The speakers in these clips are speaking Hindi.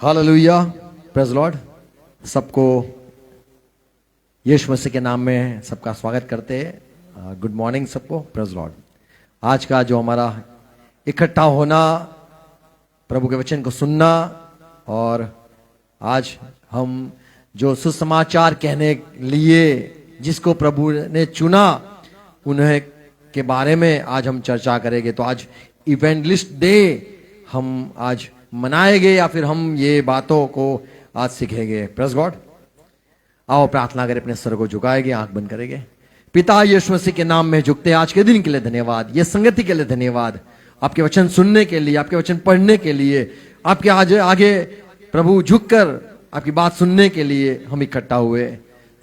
Hallelujah, praise Lord. सबको यीशु मसीह के नाम में सबका स्वागत करते हैं। गुड मॉर्निंग सबको, प्रेज़ लॉर्ड। आज का जो हमारा इकट्ठा होना, प्रभु के वचन को सुनना, और आज हम जो सुसमाचार कहने लिए जिसको प्रभु ने चुना, उन्हें के बारे में आज हम चर्चा करेंगे। तो आज इवेंजलिस्ट डे हम आज मनाएंगे या फिर हम ये बातों को आज सीखेंगे। Praise God. आओ प्रार्थना करें, अपने सर को झुकाएंगे, आंख बंद करेंगे। पिता यीशु मसीह के नाम में झुकते हैं। आज के दिन के लिए धन्यवाद, ये संगति के लिए धन्यवाद, आपके वचन सुनने के लिए, आपके वचन पढ़ने के लिए, आपके आज आगे प्रभु झुककर आपकी बात सुनने के लिए हम इकट्ठा हुए।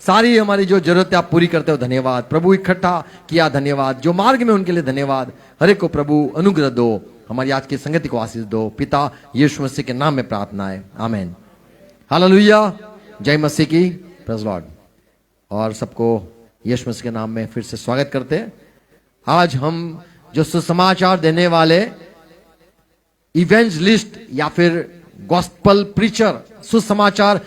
सारी हमारी जो जरूरत है आप पूरी करते हो, धन्यवाद प्रभु। इकट्ठा किया, धन्यवाद। जो मार्ग में उनके लिए धन्यवाद। हर एक को प्रभु अनुग्रह दो, हमारी आज की संगति को आशीष दो। पिता यीशु मसीह के नाम में प्रार्थना है, आमीन। हालेलुया, जय मसीह की, प्रेज़ लॉर्ड। और सबको यीशु मसीह के नाम में फिर से स्वागत करते हैं। आज हम जो सुसमाचार देने वाले इवेंजलिस्ट या फिर गॉस्पल प्रीचर, सुसमाचार,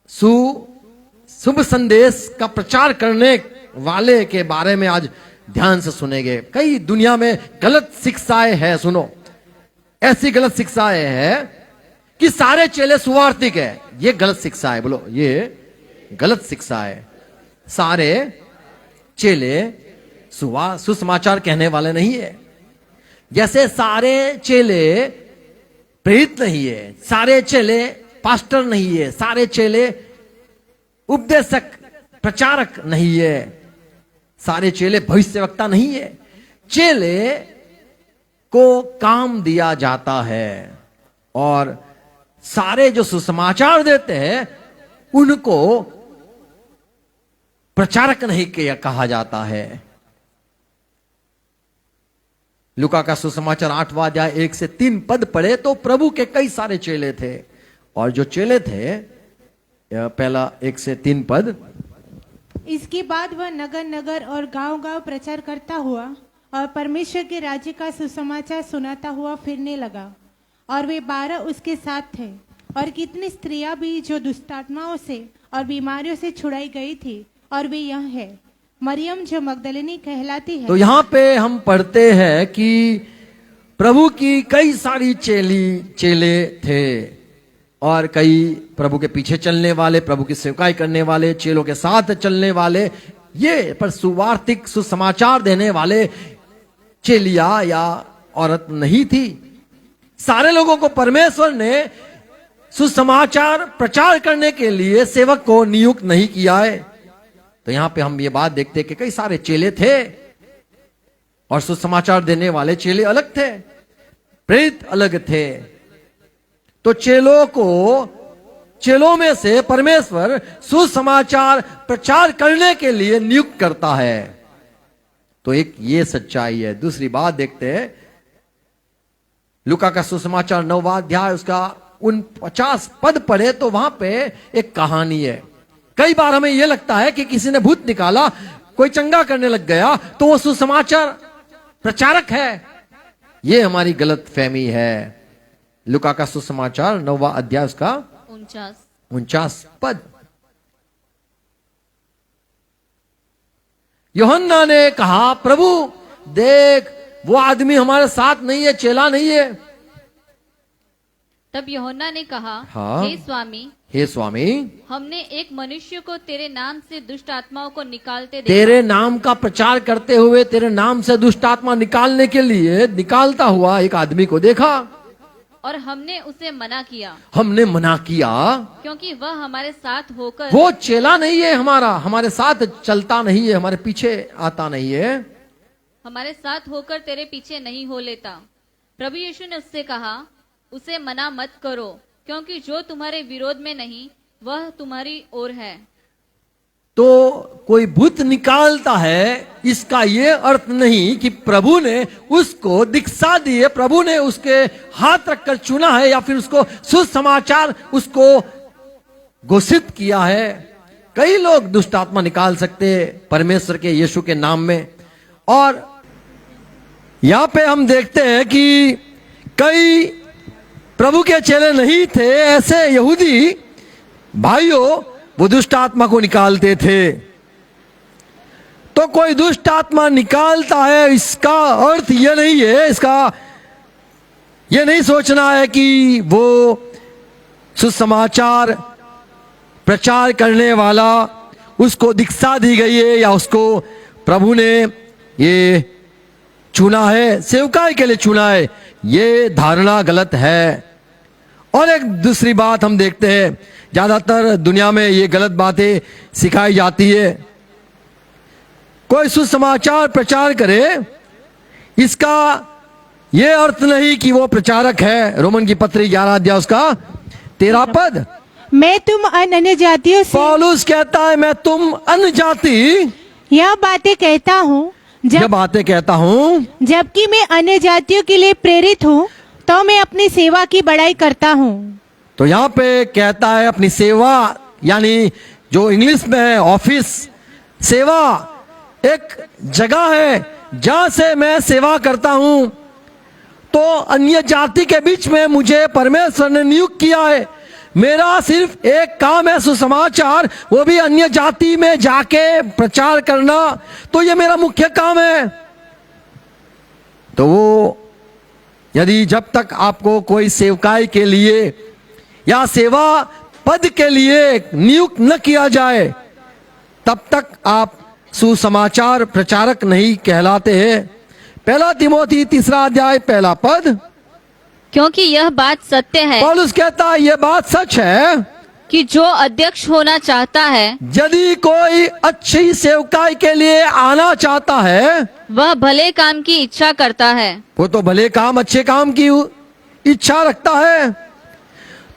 शुभ संदेश का प्रचार करने वाले के बारे में आज ध्यान से सुनेंगे। कई दुनिया में गलत शिक्षाएं हैं। सुनो, ऐसी गलत शिक्षाएं हैं कि सारे चेले सुवार्थिक है। ये गलत शिक्षा है। बोलो, ये गलत शिक्षा है। सारे चेले सुसमाचार कहने वाले नहीं है। जैसे सारे चेले प्रेरित नहीं है, सारे चेले पास्टर नहीं है, सारे चेले उपदेशक प्रचारक नहीं है, सारे चेले भविष्यवक्ता नहीं है। चेले को काम दिया जाता है और सारे जो सुसमाचार देते हैं उनको प्रचारक नहीं कहा जाता है। लूका का सुसमाचार 8वां अध्याय 1 से 3 पद पढ़े तो प्रभु के कई सारे चेले थे, और जो चेले थे, पहला 1 से 3 पद। इसके बाद वह नगर नगर और गांव गांव प्रचार करता हुआ और परमेश्वर के राज्य का सुसमाचार सुनाता हुआ फिरने लगा, और वे 12 उसके साथ थे। और कितनी स्त्रियां भी जो दुष्टात्माओं से और बीमारियों से छुड़ाई गई थी, और वे यह है मरियम जो मगदलिनी कहलाती है। तो यहाँ पे हम पढ़ते हैं कि प्रभु की कई सारी चेले थे, और कई प्रभु के पीछे चलने वाले, प्रभु की सेवकाई करने वाले, चेलों के साथ चलने वाले, ये पर सुवार्थिक सुसमाचार देने वाले चेलिया या औरत नहीं थी। सारे लोगों को परमेश्वर ने सुसमाचार प्रचार करने के लिए सेवक को नियुक्त नहीं किया है। तो यहां पे हम ये बात देखते हैं कि कई सारे चेले थे और सुसमाचार देने वाले चेले अलग थे, प्रेरित अलग थे। तो चेलों में से परमेश्वर सुसमाचार प्रचार करने के लिए नियुक्त करता है। तो एक ये सच्चाई है। दूसरी बात देखते हैं, लूका का सुसमाचार 9वां अध्याय उसका 49 पद पढ़े तो वहां पे एक कहानी है। कई बार हमें यह लगता है कि किसी ने भूत निकाला, कोई चंगा करने लग गया तो वो सुसमाचार प्रचारक है। यह हमारी गलत फहमी है। लूका का सुसमाचार 9वां अध्याय उसका 49 पद। यूहन्ना ने कहा, प्रभु देख वो आदमी हमारे साथ नहीं है, चेला नहीं है। तब यूहन्ना ने कहा, हाँ, हे स्वामी, हमने एक मनुष्य को तेरे नाम से दुष्ट आत्माओं को निकालते देखा। तेरे नाम का प्रचार करते हुए, तेरे नाम से दुष्ट आत्मा निकालने के लिए निकालता हुआ एक आदमी को देखा, और हमने उसे मना किया। हमने मना किया क्योंकि वह हमारे साथ होकर, वो चेला नहीं है हमारा, हमारे साथ चलता नहीं है, हमारे पीछे आता नहीं है, हमारे साथ होकर तेरे पीछे नहीं हो लेता। प्रभु यीशु ने उससे कहा, उसे मना मत करो, क्योंकि जो तुम्हारे विरोध में नहीं वह तुम्हारी ओर है। तो कोई भूत निकालता है, इसका ये अर्थ नहीं कि प्रभु ने उसको दीक्षा दी है, प्रभु ने उसके हाथ रखकर चुना है, या फिर उसको सुसमाचार उसको घोषित किया है। कई लोग दुष्ट आत्मा निकाल सकते परमेश्वर के यीशु के नाम में। और यहां पे हम देखते हैं कि कई प्रभु के चेले नहीं थे, ऐसे यहूदी भाइयों वो दुष्ट आत्मा को निकालते थे। तो कोई दुष्ट आत्मा निकालता है, इसका अर्थ यह नहीं है, इसका यह नहीं सोचना है कि वो सुसमाचार प्रचार करने वाला उसको दीक्षा दी गई है या उसको प्रभु ने ये चुना है, सेवकाई के लिए चुना है। ये धारणा गलत है। और एक दूसरी बात हम देखते हैं, ज्यादातर दुनिया में ये गलत बातें सिखाई जाती है। कोई सुसमाचार प्रचार करे, इसका ये अर्थ नहीं कि वो प्रचारक है। रोमन की पत्री 11 अध्याय उसका 13 पद, मैं तुम अन्य जातियों से पौलुस कहता है मैं तुम अन्य जाति यह बातें कहता हूँ जब बातें कहता हूँ, जबकि मैं अन्य जातियों के लिए प्रेरित हूँ, तो मैं अपनी सेवा की बड़ाई करता हूँ। तो यहाँ पे कहता है अपनी सेवा, यानी जो इंग्लिश में है ऑफिस, सेवा एक जगह है जहां से मैं सेवा करता हूं। तो अन्य जाति के बीच में मुझे परमेश्वर ने नियुक्त किया है। मेरा सिर्फ एक काम है सुसमाचार, वो भी अन्य जाति में जाके प्रचार करना। तो ये मेरा मुख्य काम है। तो वो यदि जब तक आपको कोई सेवकाई के लिए या सेवा पद के लिए नियुक्त न किया जाए, तब तक आप सुसमाचार प्रचारक नहीं कहलाते हैं। 1 तिमोथी 3 अध्याय 1 पद, क्योंकि यह बात सत्य है पौलुस कहता है यह बात सच है कि जो अध्यक्ष होना चाहता है यदि कोई अच्छी सेवकाई के लिए आना चाहता है, वह भले काम की इच्छा करता है। वो तो भले काम अच्छे काम की इच्छा रखता है।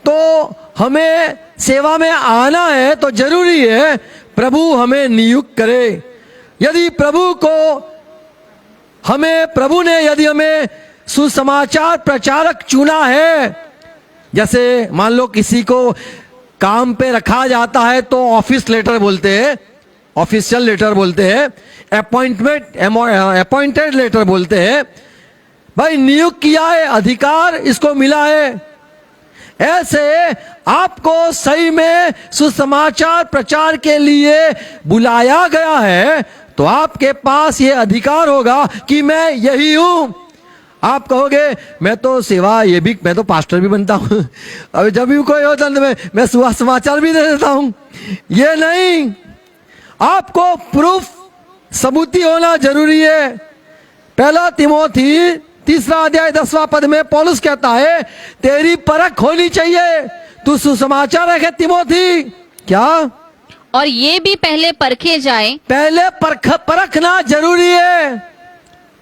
तो हमें सेवा में आना है तो जरूरी है प्रभु हमें नियुक्त करे। यदि प्रभु ने यदि हमें सुसमाचार प्रचारक चुना है, जैसे मान लो किसी को काम पे रखा जाता है तो ऑफिस लेटर बोलते हैं, ऑफिशियल लेटर बोलते हैं, अपॉइंटेड लेटर बोलते हैं। भाई नियुक्त किया है, अधिकार इसको मिला है। ऐसे आपको सही में सुसमाचार प्रचार के लिए बुलाया गया है, तो आपके पास ये अधिकार होगा कि मैं यही हूं। आप कहोगे मैं तो सेवा, ये भी मैं तो पास्टर भी बनता हूं, अभी जब भी कोई होता है मैं सुसमाचार भी दे देता हूं। ये नहीं, आपको प्रूफ, सबूती होना जरूरी है। 1 तिमोथी 3 अध्याय 10 पद में पौलुस कहता है तेरी परख होनी चाहिए। तू सुसमाचार है तिमोथी, क्या? और ये भी पहले परखे जाए, पहले परखना जरूरी है।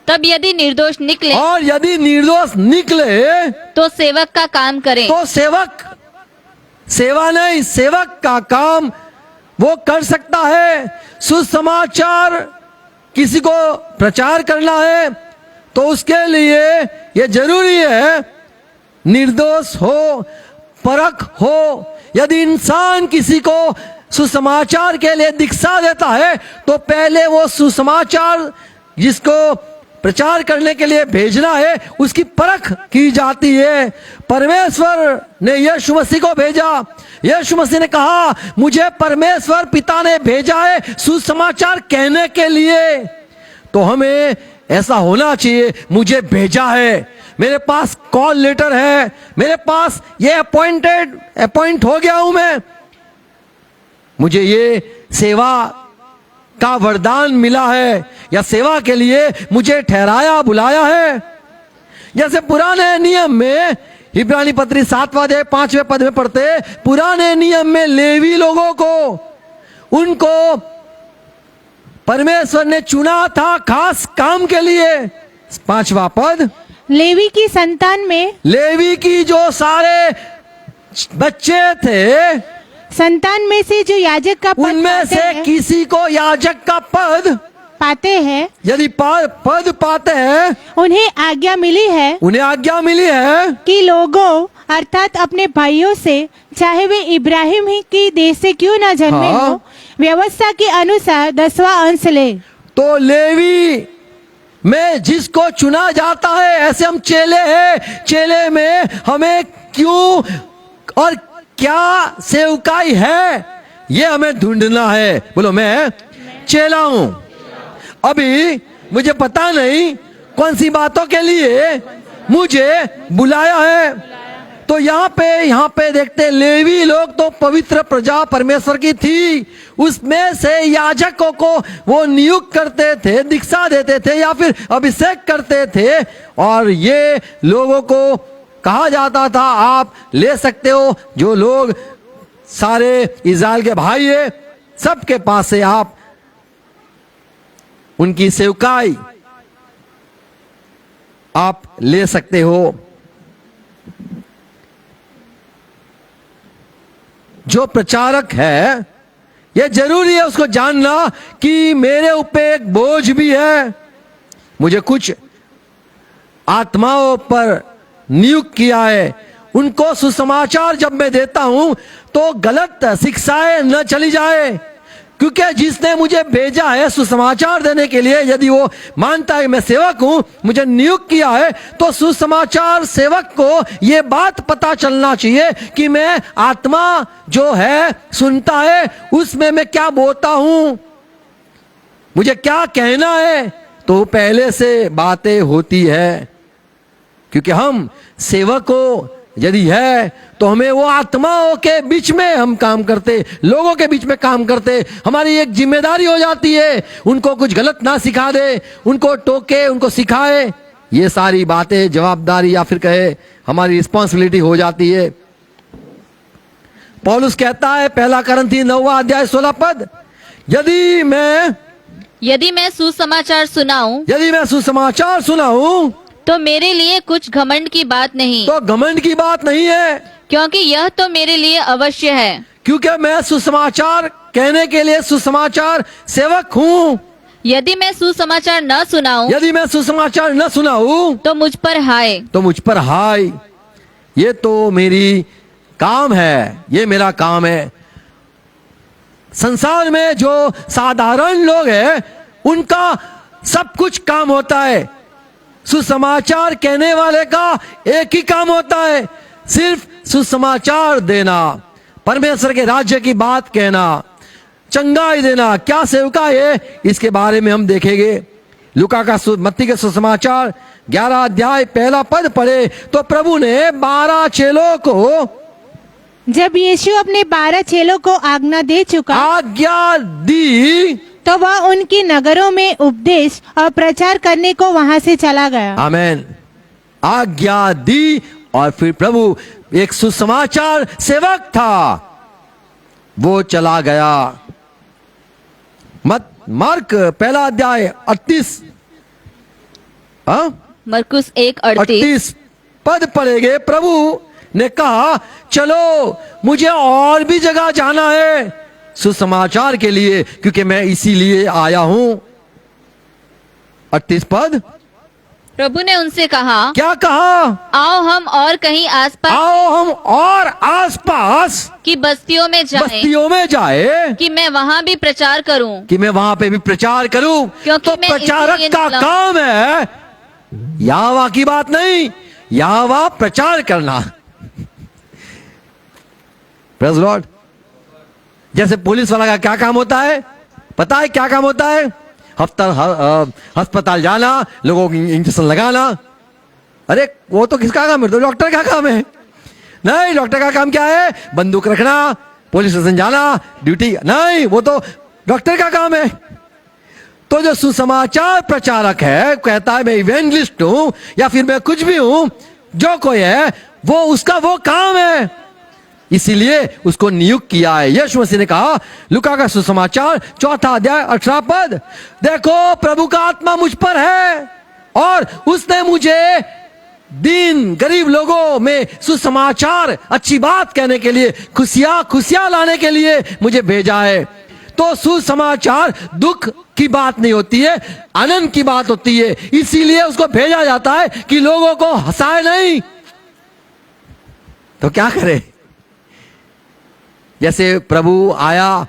तब यदि निर्दोष निकले, और यदि निर्दोष निकले तो सेवक का काम करे। तो सेवा नहीं, सेवक का काम वो कर सकता है। सुसमाचार किसी को प्रचार करना है तो उसके लिए ये जरूरी है निर्दोष हो, परख हो। यदि इंसान किसी को सुसमाचार के लिए दीक्षा देता है तो पहले वो सुसमाचार जिसको प्रचार करने के लिए भेजना है उसकी परख की जाती है। परमेश्वर ने यीशु मसीह को भेजा। यीशु मसीह ने कहा मुझे परमेश्वर पिता ने भेजा है सुसमाचार कहने के लिए। तो हमें ऐसा होना चाहिए, मुझे भेजा है, मेरे पास कॉल लेटर है, मेरे पास ये अपॉइंट हो गया हूं मैं, मुझे ये सेवा का वरदान मिला है या सेवा के लिए मुझे ठहराया बुलाया है। जैसे पुराने नियम में इब्रानी पत्री 7 अध्याय 5वें पद में पढ़ते, पुराने नियम में लेवी लोगों को, उनको परमेश्वर ने चुना था खास काम के लिए। 5वां पद, लेवी की संतान में, लेवी की जो सारे बच्चे थे, संतान में से जो याजक का पद उनमें पाते से हैं, किसी को याजक का पद पाते हैं, यदि पद पाते हैं, उन्हें आज्ञा मिली है उन्हें आज्ञा मिली है कि लोगों अर्थात अपने भाइयों से, चाहे वे इब्राहिम ही की देश से क्यों ना जन्मे हाँ। हो, व्यवस्था के अनुसार 10वां अंश ले। तो लेवी में जिसको चुना जाता है, ऐसे हम चेले हैं, चेले में हमें क्यों और क्या सेवकाई है, ये हमें ढूंढना है। बोलो, मैं चेला हूं। अभी मुझे पता नहीं कौन सी बातों के लिए मुझे बुलाया है। तो यहाँ पे देखते हैं, लेवी लोग तो पवित्र प्रजा परमेश्वर की थी, उसमें से याजकों को वो नियुक्त करते थे, दीक्षा देते थे या फिर अभिषेक करते थे, और ये लोगों को कहा जाता था आप ले सकते हो, जो लोग सारे इज़राइल के भाई है सबके पास से आप उनकी सेवकाई आप ले सकते हो। जो प्रचारक है, यह जरूरी है उसको जानना कि मेरे ऊपर एक बोझ भी है, मुझे कुछ आत्माओं पर नियुक्त किया है। उनको सुसमाचार जब मैं देता हूं तो गलत शिक्षाएं न चली जाए, क्योंकि जिसने मुझे भेजा है सुसमाचार देने के लिए, यदि वो मानता है मैं सेवक हूं, मुझे नियुक्त किया है, तो सुसमाचार सेवक को ये बात पता चलना चाहिए कि मैं आत्मा जो है सुनता है उसमें मैं क्या बोलता हूं, मुझे क्या कहना है। तो पहले से बातें होती है, क्योंकि हम सेवकों यदि है तो हमें वो आत्माओं के बीच में हम काम करते, लोगों के बीच में काम करते, हमारी एक जिम्मेदारी हो जाती है उनको कुछ गलत ना सिखा दे, उनको टोके, उनको सिखाए। ये सारी बातें जवाबदारी या फिर कहे हमारी रिस्पॉन्सिबिलिटी हो जाती है। पौलुस कहता है 1 कुरिन्थी 9वां अध्याय 16 पद, यदि मैं सुसमाचार सुनाऊं तो मेरे लिए कुछ घमंड की बात नहीं, तो घमंड की बात नहीं है, क्योंकि यह तो मेरे लिए अवश्य है, क्योंकि मैं सुसमाचार कहने के लिए सुसमाचार सेवक हूँ। यदि मैं सुसमाचार न सुनाऊं तो मुझ पर हाय। ये तो मेरी काम है, ये मेरा काम है। संसार में जो साधारण लोग हैं उनका सब कुछ काम होता है, सुसमाचार कहने वाले का एक ही काम होता है, सिर्फ सुसमाचार देना, परमेश्वर के राज्य की बात कहना, चंगाई देना। क्या सेवका है इसके बारे में हम देखेंगे। लूका का मत्ती के सुसमाचार 11 अध्याय 1 पद पढ़े तो प्रभु ने 12 चेलों को, जब यीशु अपने 12 चेलों को आज्ञा दी तो वह उनकी नगरों में उपदेश और प्रचार करने को वहां से चला गया। आमेन। आज्ञा दी और फिर प्रभु एक सुसमाचार सेवक था, वो चला गया। मार्क 1 अध्याय 38 मरकुस 1:38 पद पढ़ेंगे। प्रभु ने कहा चलो मुझे और भी जगह जाना है सुसमाचार के लिए, क्योंकि मैं इसीलिए आया हूं। 38 पद, प्रभु ने उनसे कहा, क्या कहा? आओ हम और आसपास की बस्तियों में जाए कि मैं वहाँ भी प्रचार करूं, क्योंकि तो प्रचारक का काम है यहोवा की बात नहीं, यहोवा प्रचार करना। Praise Lord. जैसे पुलिस वाला का क्या काम होता है, पता है क्या काम होता है? अस्पताल जाना, लोगों को इंजेक्शन लगाना। अरे वो तो किसका काम है? तो डॉक्टर का काम है। नहीं, डॉक्टर का काम क्या है? बंदूक रखना, पुलिस स्टेशन जाना, ड्यूटी नहीं, वो तो डॉक्टर का काम है। तो जो सुसमाचार प्रचारक है, कहता है मैं इवेंजलिस्ट हूं या फिर मैं कुछ भी हूं, जो कोई है वो उसका वो काम है, इसीलिए उसको नियुक्त किया है। यीशु मसीह ने कहा, लूका का सुसमाचार 4 अध्याय 18 पद, देखो प्रभु का आत्मा मुझ पर है और उसने मुझे दीन गरीब लोगों में सुसमाचार, अच्छी बात कहने के लिए, खुशियां लाने के लिए मुझे भेजा है। तो सुसमाचार दुख की बात नहीं होती है, आनंद की बात होती है, इसीलिए उसको भेजा जाता है कि लोगों को हंसाए नहीं। तो क्या करे? जैसे प्रभु आया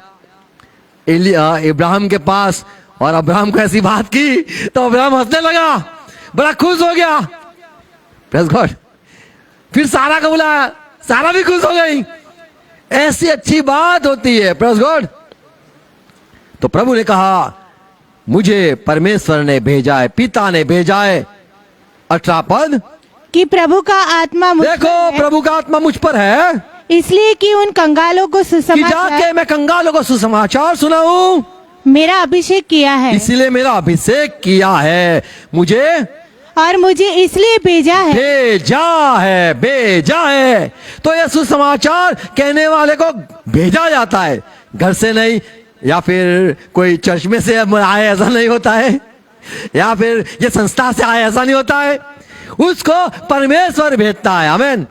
इब्राहिम के पास और अब्राहम को ऐसी बात की तो अब्राहम हंसने लगा, बड़ा खुश हो गया। Praise God. फिर सारा को बुलाया, सारा भी खुश हो गई। ऐसी अच्छी बात होती है, प्रेज़ गॉड। तो प्रभु ने कहा मुझे परमेश्वर ने भेजा है, पिता ने भेजा है। 18 पद, कि प्रभु का आत्मा मुझ पर देखो है, प्रभु का आत्मा मुझ पर है इसलिए कि उन कंगालों को कि सुसमाचार जाके मैं कंगालों को सुसमाचार सुनाऊं, मेरा अभिषेक किया है इसीलिए मेरा अभिषेक किया है, मुझे और मुझे इसलिए भेजा है। भेजा है। तो यह सुसमाचार कहने वाले को भेजा जाता है, घर से नहीं, या फिर कोई चर्च में से आए ऐसा नहीं होता है, या फिर ये संस्था से आए ऐसा नहीं होता है। उसको परमेश्वर भेजता है। आमीन।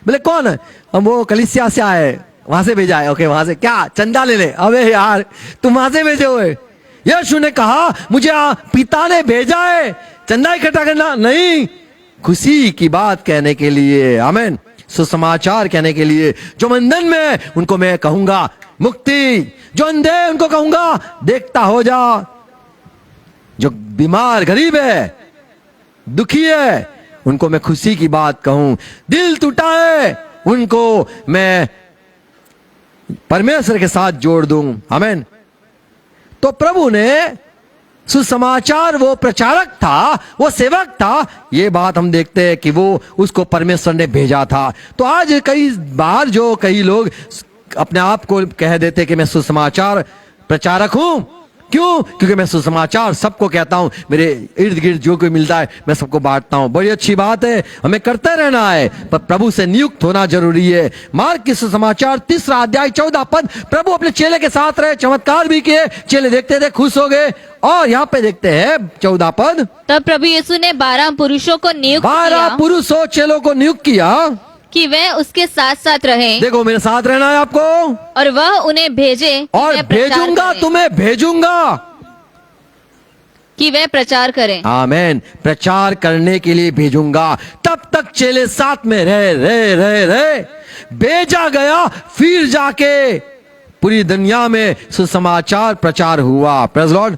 बोले कौन है? हम वो कलीसिया से आए, वहां से भेजा है। ओके, वहां से क्या चंदा ले ले? अबे यार, तुम वहां से भेजे हुए। यीशु ने कहा मुझे पिता ने भेजा है, चंदा इकट्ठा करना नहीं, खुशी की बात कहने के लिए। आमीन। सुसमाचार कहने के लिए। जो बंधन में उनको मैं कहूंगा मुक्ति, जो अंधे उनको कहूंगा देखता हो जा, जो बीमार गरीब है दुखी है उनको मैं खुशी की बात कहूं, दिल टूटा है उनको मैं परमेश्वर के साथ जोड़ दूं। आमीन। तो प्रभु ने सुसमाचार, वो प्रचारक था, वो सेवक था, ये बात हम देखते हैं कि वो उसको परमेश्वर ने भेजा था। तो आज कई बार जो कई लोग अपने आप को कह देते कि मैं सुसमाचार प्रचारक हूं, क्यों? क्योंकि मैं सुसमाचार सबको कहता हूं, मेरे इर्द गिर्द जो कोई मिलता है मैं सबको बांटता हूं। बड़ी अच्छी बात है, हमें करते रहना है, पर प्रभु से नियुक्त होना जरूरी है। मार्क की सुसमाचार 3 अध्याय 14 पद, प्रभु अपने चेले के साथ रहे, चमत्कार भी किए, चेले देखते थे, खुश हो गए। और यहाँ पे देखते हैं 14 पद, तब प्रभु यीशु ने 12 पुरुषों को नियुक्त 12 किया पुरुषों चेलों को नियुक्त किया कि वे उसके साथ साथ रहें देखो मेरे साथ रहना है आपको, और वह उन्हें भेजे कि और वे प्रचार भेजूंगा, करें। तुम्हें भेजूंगा कि वे प्रचार करें। आमीन। प्रचार करने के लिए भेजूंगा। तब तक चेले साथ में रहे, भेजा गया, फिर जाके पूरी दुनिया में सुसमाचार प्रचार हुआ। Praise Lord.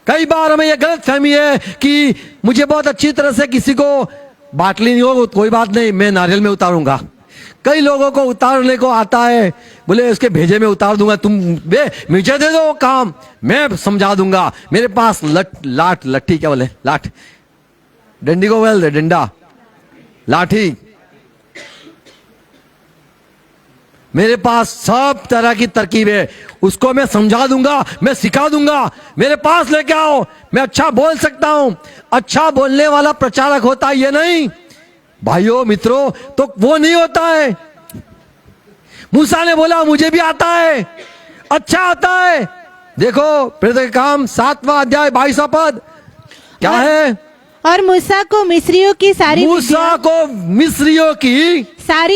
कई बार हमें यह गलत फहमी है कि मुझे बहुत अच्छी तरह से किसी को बाटली नहीं हो, कोई बात नहीं, मैं नारियल में उतारूंगा। कई लोगों को उतारने को आता है, बोले उसके भेजे में उतार दूंगा, तुम मुझे दे दो काम, मैं समझा दूंगा। मेरे पास लट्ठी क्या बोले, लाठ, डंडी को बोल दे, डंडा, लाठी, मेरे पास सब तरह की तरकीब है, उसको मैं समझा दूंगा, मैं सिखा दूंगा, मेरे पास लेके आओ, मैं अच्छा बोल सकता हूं। अच्छा बोलने वाला प्रचारक होता है, ये नहीं भाइयों मित्रों, तो वो नहीं होता है। मूसा ने बोला मुझे भी आता है, अच्छा आता है। देखो प्रेरितों के काम 7वां अध्याय 22वां पद क्या है? और मूसा को मिस्रियों की सारी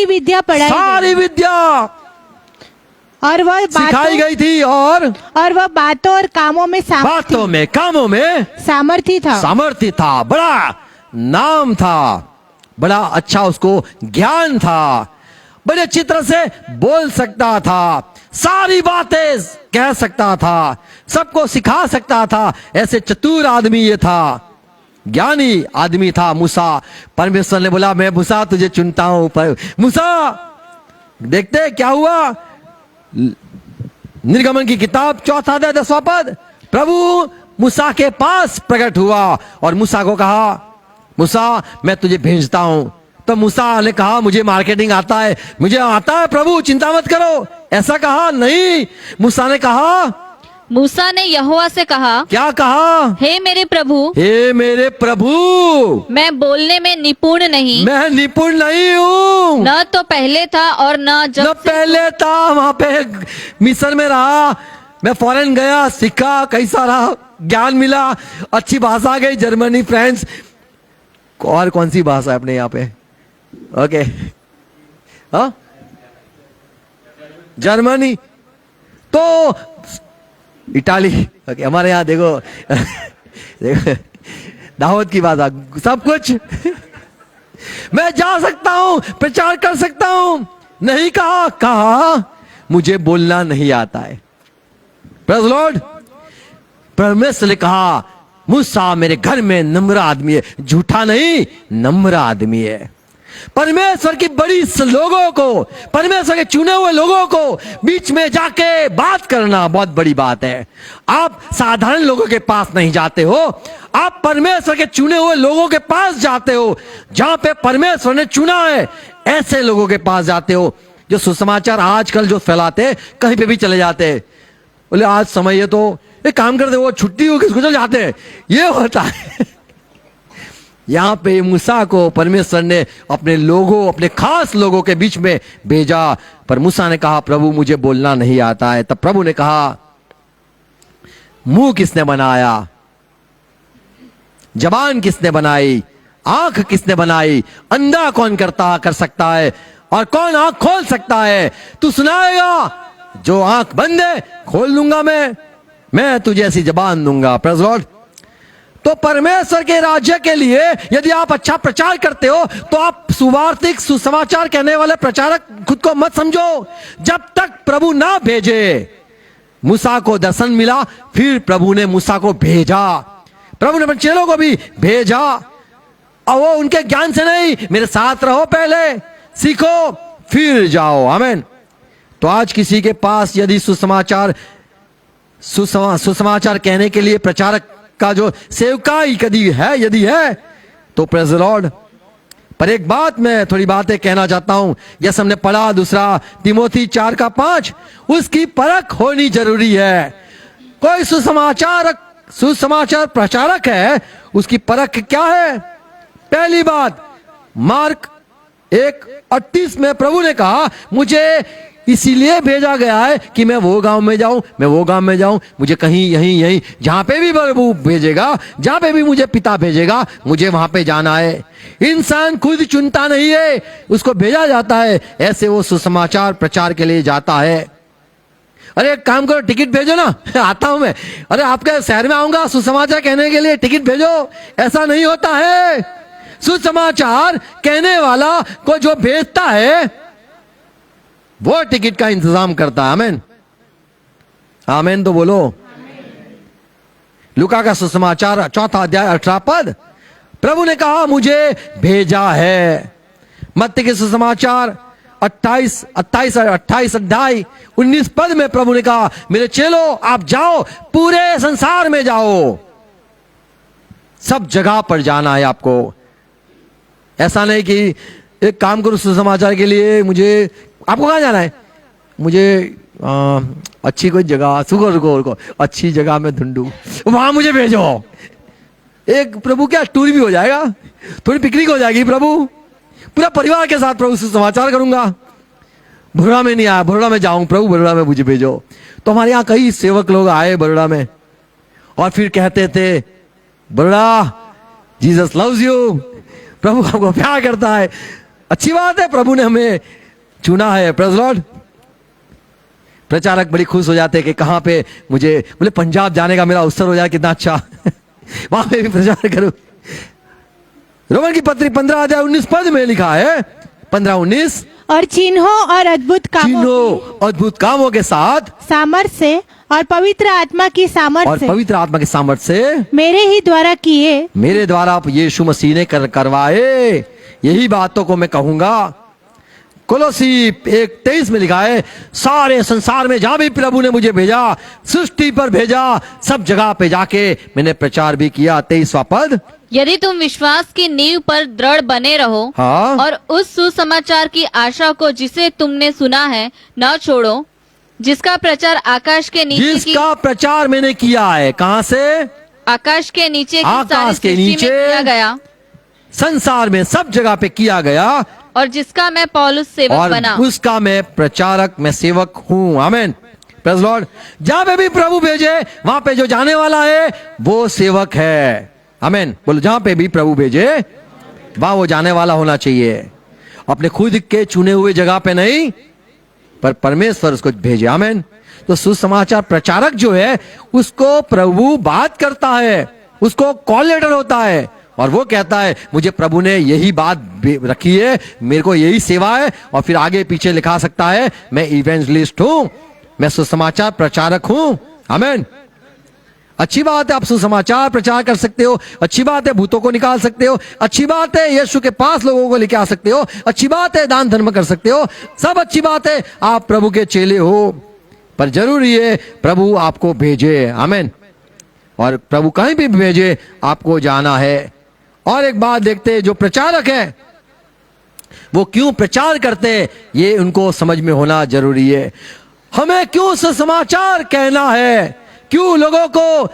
विद्या पढ़ाई सारी विद्या और वह सिखाई गई थी, और वह बातों और कामों में कामों में सामर्थी था। बड़ा नाम था, बड़ा अच्छा उसको ज्ञान था, बड़ी अच्छी तरह से बोल सकता था, सारी बातें कह सकता था, सबको सिखा सकता था। ऐसे चतुर आदमी ये था, ज्ञानी आदमी था मूसा। परमेश्वर ने बोला मैं मूसा तुझे चुनता हूं। पर मूसा, देखते क्या हुआ? निर्गमन की किताब 4 अध्याय 10वां पद, प्रभु मूसा के पास प्रकट हुआ और मूसा को कहा मूसा मैं तुझे भेजता हूं। तो मूसा ने कहा मुझे मार्केटिंग आता है, मुझे आता है प्रभु, चिंता मत करो, ऐसा कहा नहीं। मूसा ने कहा, मूसा ने यहोवा से कहा, क्या कहा? हे मेरे प्रभु, मैं बोलने में निपुण नहीं, मैं निपुण नहीं हूँ। न तो पहले था और न जब पहले था, वहां पे मिस्र में रहा, मैं फॉरेन गया, सीखा, कई सारा ज्ञान मिला, अच्छी भाषा आ गई, जर्मनी, फ्रांस, और कौन सी भाषा है अपने यहाँ पे? ओके, हाँ, जर्मनी, तो इटाली, ओके, हमारे यहाँ देखो देखो दाऊद की भाषा, सब कुछ मैं जा सकता हूं, प्रचार कर सकता हूं। नहीं कहा मुझे बोलना नहीं आता है। Praise Lord. परमेश्वर ने कहा मूसा मेरे घर में नम्र आदमी है, झूठा नहीं, नम्र आदमी है। परमेश्वर की बड़ी लोगों को, परमेश्वर के चुने हुए लोगों को बीच में जाके बात करना बहुत बड़ी बात है। आप साधारण लोगों के पास नहीं जाते हो, आप परमेश्वर के चुने हुए लोगों के पास जाते हो। जहां पे परमेश्वर ने चुना है ऐसे लोगों के पास जाते हो, जो सुसमाचार आजकल जो फैलाते कहीं पे भी चले जाते, बोले आज समय है तो एक काम करते, वो छुट्टी हो किसको चल जाते हैं, ये होता है। यहां पे मूसा को परमेश्वर ने अपने लोगों, अपने खास लोगों के बीच में भेजा। पर मूसा ने कहा प्रभु मुझे बोलना नहीं आता है। तब प्रभु ने कहा मुंह किसने बनाया, जबान किसने बनाई, आंख किसने बनाई, अंधा कौन कर सकता है और कौन आंख खोल सकता है? तू सुनाएगा, जो आंख बंद है खोल दूंगा मैं तुझे ऐसी जबान दूंगा। Praise Lord. तो परमेश्वर के राज्य के लिए यदि आप अच्छा प्रचार करते हो तो आप सुवार्तिक सुसमाचार कहने वाले प्रचारक खुद को मत समझो, जब तक प्रभु ना भेजे। मूसा को दर्शन मिला, फिर प्रभु ने मूसा को भेजा, प्रभु ने अपने चेलों को भी भेजा। और वो उनके ज्ञान से नहीं, मेरे साथ रहो, पहले सीखो फिर जाओ। आमीन। तो आज किसी के पास यदि सुसमाचार कहने के लिए प्रचारक का जो सेवकाई यदि है तो प्रेज़ द लॉर्ड। पर एक बात मैं थोड़ी बातें कहना चाहता हूं, जैसे हमने पढ़ा 2 तिमोथी 4:5, उसकी परख होनी जरूरी है। कोई सुसमाचार प्रचारक है, उसकी परख क्या है? पहली बात, मार्क 1:38 में प्रभु ने कहा मुझे इसीलिए भेजा गया है कि मैं वो गांव में जाऊं, मुझे कहीं यहीं जहां पे भी प्रभु भेजेगा, जहां पे भी मुझे पिता भेजेगा, मुझे वहां पे जाना है। इंसान खुद चुनता नहीं है, उसको भेजा जाता है। ऐसे वो सुसमाचार प्रचार के लिए जाता है। अरे एक काम करो, टिकट भेजो ना, आता हूं मैं, अरे आपके शहर में आऊंगा सुसमाचार कहने के लिए, टिकट भेजो। ऐसा नहीं होता है। सुसमाचार कहने वाला को जो भेजता है वो टिकट का इंतजाम करता है। आमीन, आमीन तो बोलो। लूका का सुसमाचार 4 अध्याय 18 पद, प्रभु ने कहा मुझे भेजा है। मत्ती के सुसमाचार 28 अध्याय 19 पद में प्रभु ने कहा मेरे चेलों आप जाओ, पूरे संसार में जाओ, सब जगह पर जाना है आपको। ऐसा नहीं कि एक काम करो सुसमाचार के लिए, मुझे आपको कहाँ जाना है, मुझे अच्छी कोई जगह, रुको अच्छी जगह में ढूंढूं, वहां मुझे भेजो। एक प्रभु क्या टूर भी हो जाएगा, थोड़ी पिकनिक हो जाएगी। प्रभु पूरा परिवार के साथ प्रभु सुसमाचार करूंगा। बरोड़ा में नहीं आया, बरोड़ा में जाऊं, प्रभु बरोड़ा में मुझे भेजो। तो हमारे यहाँ कई सेवक लोग आए बरोड़ा में और फिर कहते थे बरोड़ा जीसस लव्स यू, प्रभु आपको प्यार करता है। अच्छी बात है, प्रभु ने हमें चुना है। Praise Lord. प्रचारक बड़ी खुश हो जाते हैं कि कहां पे मुझे, बोले पंजाब जाने का मेरा अवसर हो जाए, कितना अच्छा वहां पे भी प्रचार करूं। रोमन की पत्री 15 अध्याय 19 पद में लिखा है, 15-19, और चिन्हों और अद्भुत कामों के साथ सामर्थ्य से और पवित्र आत्मा की सामर्थ्य से मेरे ही द्वारा किए, मेरे द्वारा यीशु मसीह ने करवाए। यही बातों को मैं कहूंगा। कोलोसी 1:23 में लिखा है सारे संसार में जहां भी प्रभु ने मुझे भेजा, सृष्टि पर भेजा, सब जगह पे जाके मैंने प्रचार भी किया। 23वां पद, यदि तुम विश्वास की नींव पर दृढ़ बने रहो, हाँ, और उस सुसमाचार की आशा को जिसे तुमने सुना है न छोड़ो, जिसका प्रचार आकाश के प्रचार मैंने किया है। कहां से? आकाश के नीचे आकाश के नीचे किया गया, संसार में सब जगह पे किया गया, और जिसका मैं पौलुस सेवक बना, उसका मैं प्रचारक, मैं सेवक हूं। आमीन, प्रेज़ लॉर्ड। जहां पे भी प्रभु भेजे वहां पे जो जाने वाला है वो सेवक है। आमीन, बोलो जहां पे भी प्रभु भेजे वहां वो जाने वाला होना चाहिए। अपने खुद के चुने हुए जगह पे नहीं, पर परमेश्वर उसको भेजे। आमीन। तो सुसमाचार प्रचारक जो है उसको प्रभु बात करता है, उसको कॉल लेटर होता है और वो कहता है मुझे प्रभु ने यही बात रखी है, मेरे को यही सेवा है, और फिर आगे पीछे लिखा सकता है मैं इवेंजलिस्ट हूं, मैं सुसमाचार प्रचारक हूं। आमीन। अच्छी बात है, आप सुसमाचार प्रचार कर सकते हो, अच्छी बात है भूतों को निकाल सकते हो, अच्छी बात है यीशु के पास लोगों को लेके आ सकते हो, अच्छी बात है दान धर्म कर सकते हो, सब अच्छी बात है, आप प्रभु के चेले हो। पर जरूरी है प्रभु आपको भेजे, आमीन। और प्रभु कहीं भी भेजे आपको जाना है। और एक बात देखते हैं, जो प्रचारक है वो क्यों प्रचार करते हैं, ये उनको समझ में होना जरूरी है। हमें क्यों सुसमाचार कहना है, क्यों लोगों को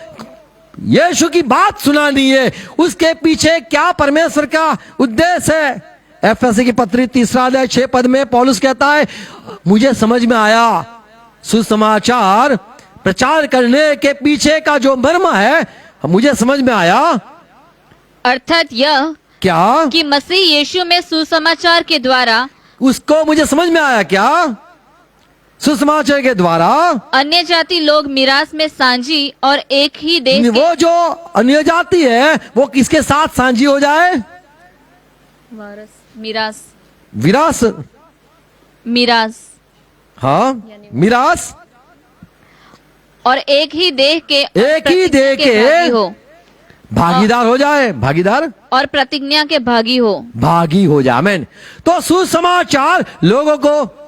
यीशु की बात सुनानी है, उसके पीछे क्या परमेश्वर का उद्देश्य है। एफएससी की पत्री 3 अध्याय 6 पद में पौलुस कहता है, मुझे समझ में आया सुसमाचार प्रचार करने के पीछे का जो मर्म है, मुझे समझ में आया। अर्थात यह क्या कि मसीह यीशु में सुसमाचार के द्वारा उसको मुझे समझ में आया, क्या सुसमाचार के द्वारा अन्य जाति लोग मिरास में सांझी और एक ही देश के वो जो अन्य जाति है वो किसके साथ सांझी हो जाए, मिरास विरास, मिरास हाँ मिरास, और एक ही देह के भागी हो, भागीदार हो जाए, भागीदार और प्रतिज्ञा के भागी हो, भागी हो जाए, आमीन। तो सुसमाचार लोगों को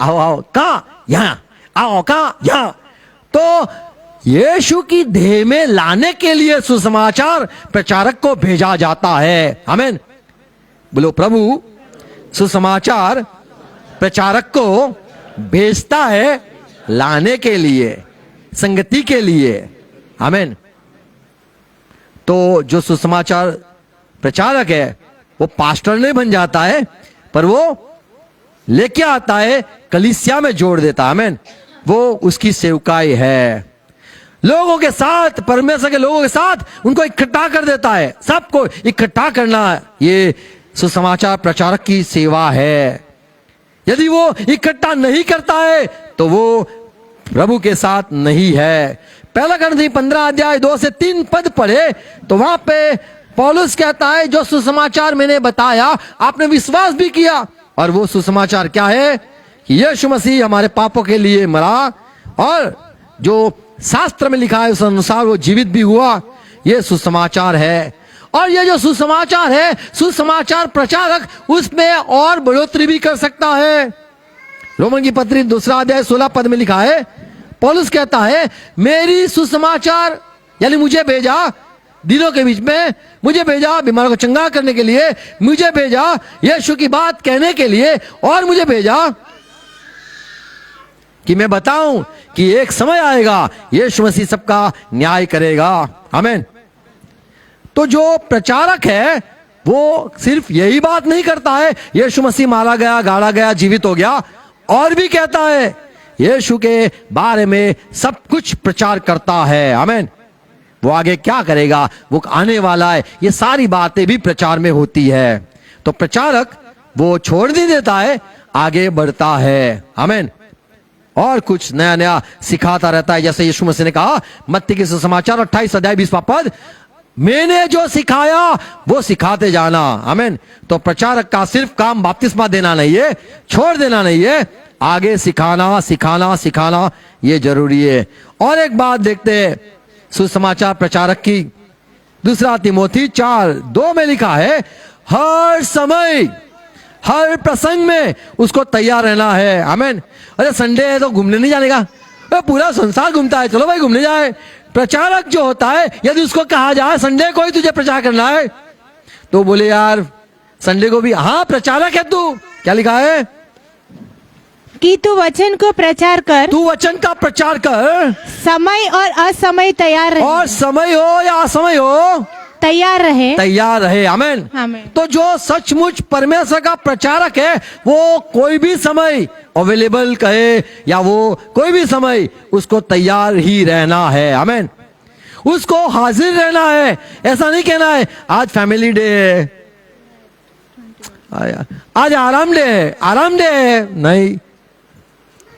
आओ आओ कहा यहाँ, आओ कहा यहाँ, तो यीशु की देह में लाने के लिए सुसमाचार प्रचारक को भेजा जाता है, आमीन। बोलो प्रभु सुसमाचार प्रचारक को भेजता है लाने के लिए, संगति के लिए, आमीन। तो जो सुसमाचार प्रचारक है वो पास्टर नहीं बन जाता है, पर वो लेके आता है, कलीसिया में जोड़ देता है, आमीन। वो उसकी सेवकाई है, लोगों के साथ, परमेश्वर के लोगों के साथ उनको इकट्ठा कर देता है। सबको इकट्ठा करना ये सुसमाचार प्रचारक की सेवा है। यदि वो इकट्ठा नहीं करता है तो वो प्रभु के साथ नहीं है। पहला कुरिन्थी 15 अध्याय 2 से 3 पद पढ़े तो वहां पे पौलुस कहता है, जो सुसमाचार मैंने बताया आपने विश्वास भी किया, और वो सुसमाचार क्या है कि यीशु मसीह हमारे पापों के लिए मरा और जो शास्त्र में लिखा है उस अनुसार वो जीवित भी हुआ, ये सुसमाचार है। और ये जो सुसमाचार है, सुसमाचार प्रचारक उसमें और बढ़ोतरी भी कर सकता है। रोमन की पत्री 2 अध्याय 16 पद में लिखा है, पौलुस कहता है, मेरी सुसमाचार यानी मुझे भेजा दिनों के बीच में, मुझे भेजा बीमारों को चंगा करने के लिए, मुझे भेजा यीशु की बात कहने के लिए, और मुझे भेजा कि मैं बताऊं कि एक समय आएगा यीशु मसीह सबका न्याय करेगा, आमीन। तो जो प्रचारक है वो सिर्फ यही बात नहीं करता है यीशु मसीह मारा गया, गाड़ा गया, जीवित हो गया, और भी कहता है यीशु के बारे में सब कुछ प्रचार करता है, आमीन। वो आगे क्या करेगा, वो आने वाला है, ये सारी बातें भी प्रचार में होती है। तो प्रचारक वो छोड़ नहीं देता है, आगे बढ़ता है, आमीन। और कुछ नया नया सिखाता रहता है, जैसे यीशु मसीह ने कहा मत्ती के सुसमाचार 28 अध्याय 20 पद, मैंने जो सिखाया वो सिखाते जाना, आमीन। तो प्रचारक का सिर्फ काम बपतिस्मा देना नहीं है, छोड़ देना नहीं है, आगे सिखाना सिखाना सिखाना ये जरूरी है। और एक बात देखते हैं सुसमाचार प्रचारक की, 2 तिमोथी 4:2 में लिखा है, हर समय हर प्रसंग में उसको तैयार रहना है, आमीन। अरे संडे है तो घूमने नहीं जाने का, पूरा संसार घूमता है, चलो भाई घूमने जाए। प्रचारक जो होता है, यदि उसको कहा जाए संडे को ही तुझे प्रचार करना है, तो बोले यार संडे को भी, हाँ प्रचारक है तू, क्या लिखा है कि तू वचन को प्रचार कर, तू वचन का प्रचार कर, समय और असमय तैयार रहे, और समय हो या असमय हो तैयार रहे, तैयार रहे, आमीन। आमीन। तो जो सचमुच परमेश्वर का प्रचारक है वो कोई भी समय अवेलेबल कहे या वो कोई भी समय उसको तैयार ही रहना है, आमीन। उसको हाजिर रहना है, ऐसा नहीं कहना है आज फैमिली डे है, आज आराम डे है, आराम डे है, नहीं।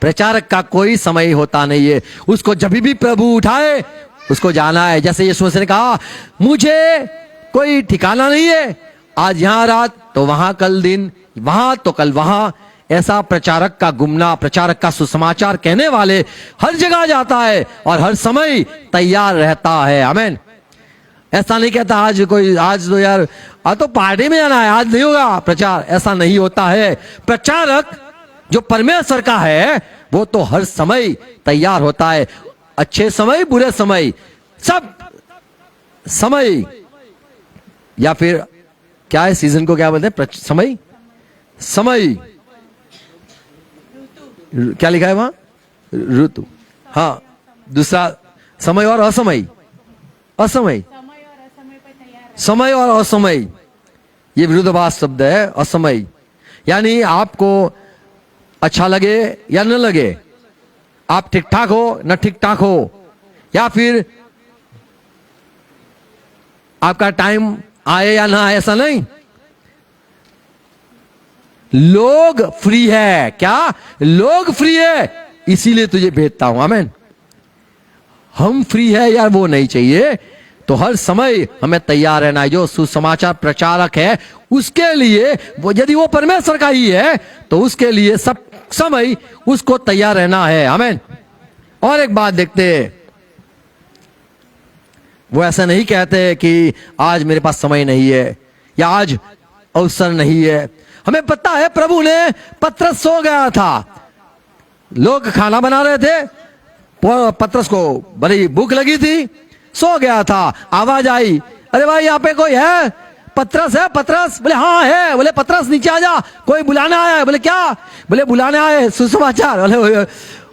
प्रचारक का कोई समय होता नहीं है, उसको जब भी प्रभु उठाए उसको जाना है। जैसे यीशु मसीह ने कहा मुझे कोई ठिकाना नहीं है, आज यहाँ रात तो वहां कल दिन, वहां तो कल वहां, ऐसा प्रचारक का गुमना, प्रचारक का सुसमाचार कहने वाले हर जगह जाता है और हर समय तैयार रहता है। आमीन। ऐसा नहीं कहता आज तो यार आज तो पार्टी में जाना है, आज नहीं होगा प्रचार, ऐसा नहीं होता है। प्रचारक जो परमेश्वर का है वो तो हर समय तैयार होता है, अच्छे समय बुरे समय, सब समय, या फिर क्या है सीजन को क्या बोलते हैं, समय, समय क्या लिखा है वहां, ऋतु, हाँ दूसरा समय और असमय, असमय, समय और असमय, ये विरोधाभास शब्द है असमय। यानी आपको अच्छा लगे या न लगे, आप ठीक ठाक हो न ठीक ठाक हो, या फिर आपका टाइम आए या ना आए, ऐसा नहीं। लोग फ्री है, क्या लोग फ्री है इसीलिए तुझे भेजता हूं। आमीन। हम फ्री है यार वो नहीं चाहिए, तो हर समय हमें तैयार रहना है। जो सुसमाचार प्रचारक है उसके लिए, वो यदि वो परमेश्वर का ही है तो उसके लिए सब समय उसको तैयार रहना है। आमीन। और एक बात देखते हैं, वो ऐसा नहीं कहते कि आज मेरे पास समय नहीं है या आज अवसर नहीं है। हमें पता है प्रभु ने, पतरस सो गया था, लोग खाना बना रहे थे, पतरस को बड़ी भूख लगी थी, सो गया था, आवाज आई, अरे भाई यहाँ पे कोई है, पतरस है, पतरस, बोले हाँ है, बोले पतरस नीचे आ जा, कोई बुलाने आया है, बोले क्या, बोले बुलाने आए सुसमाचार, बोले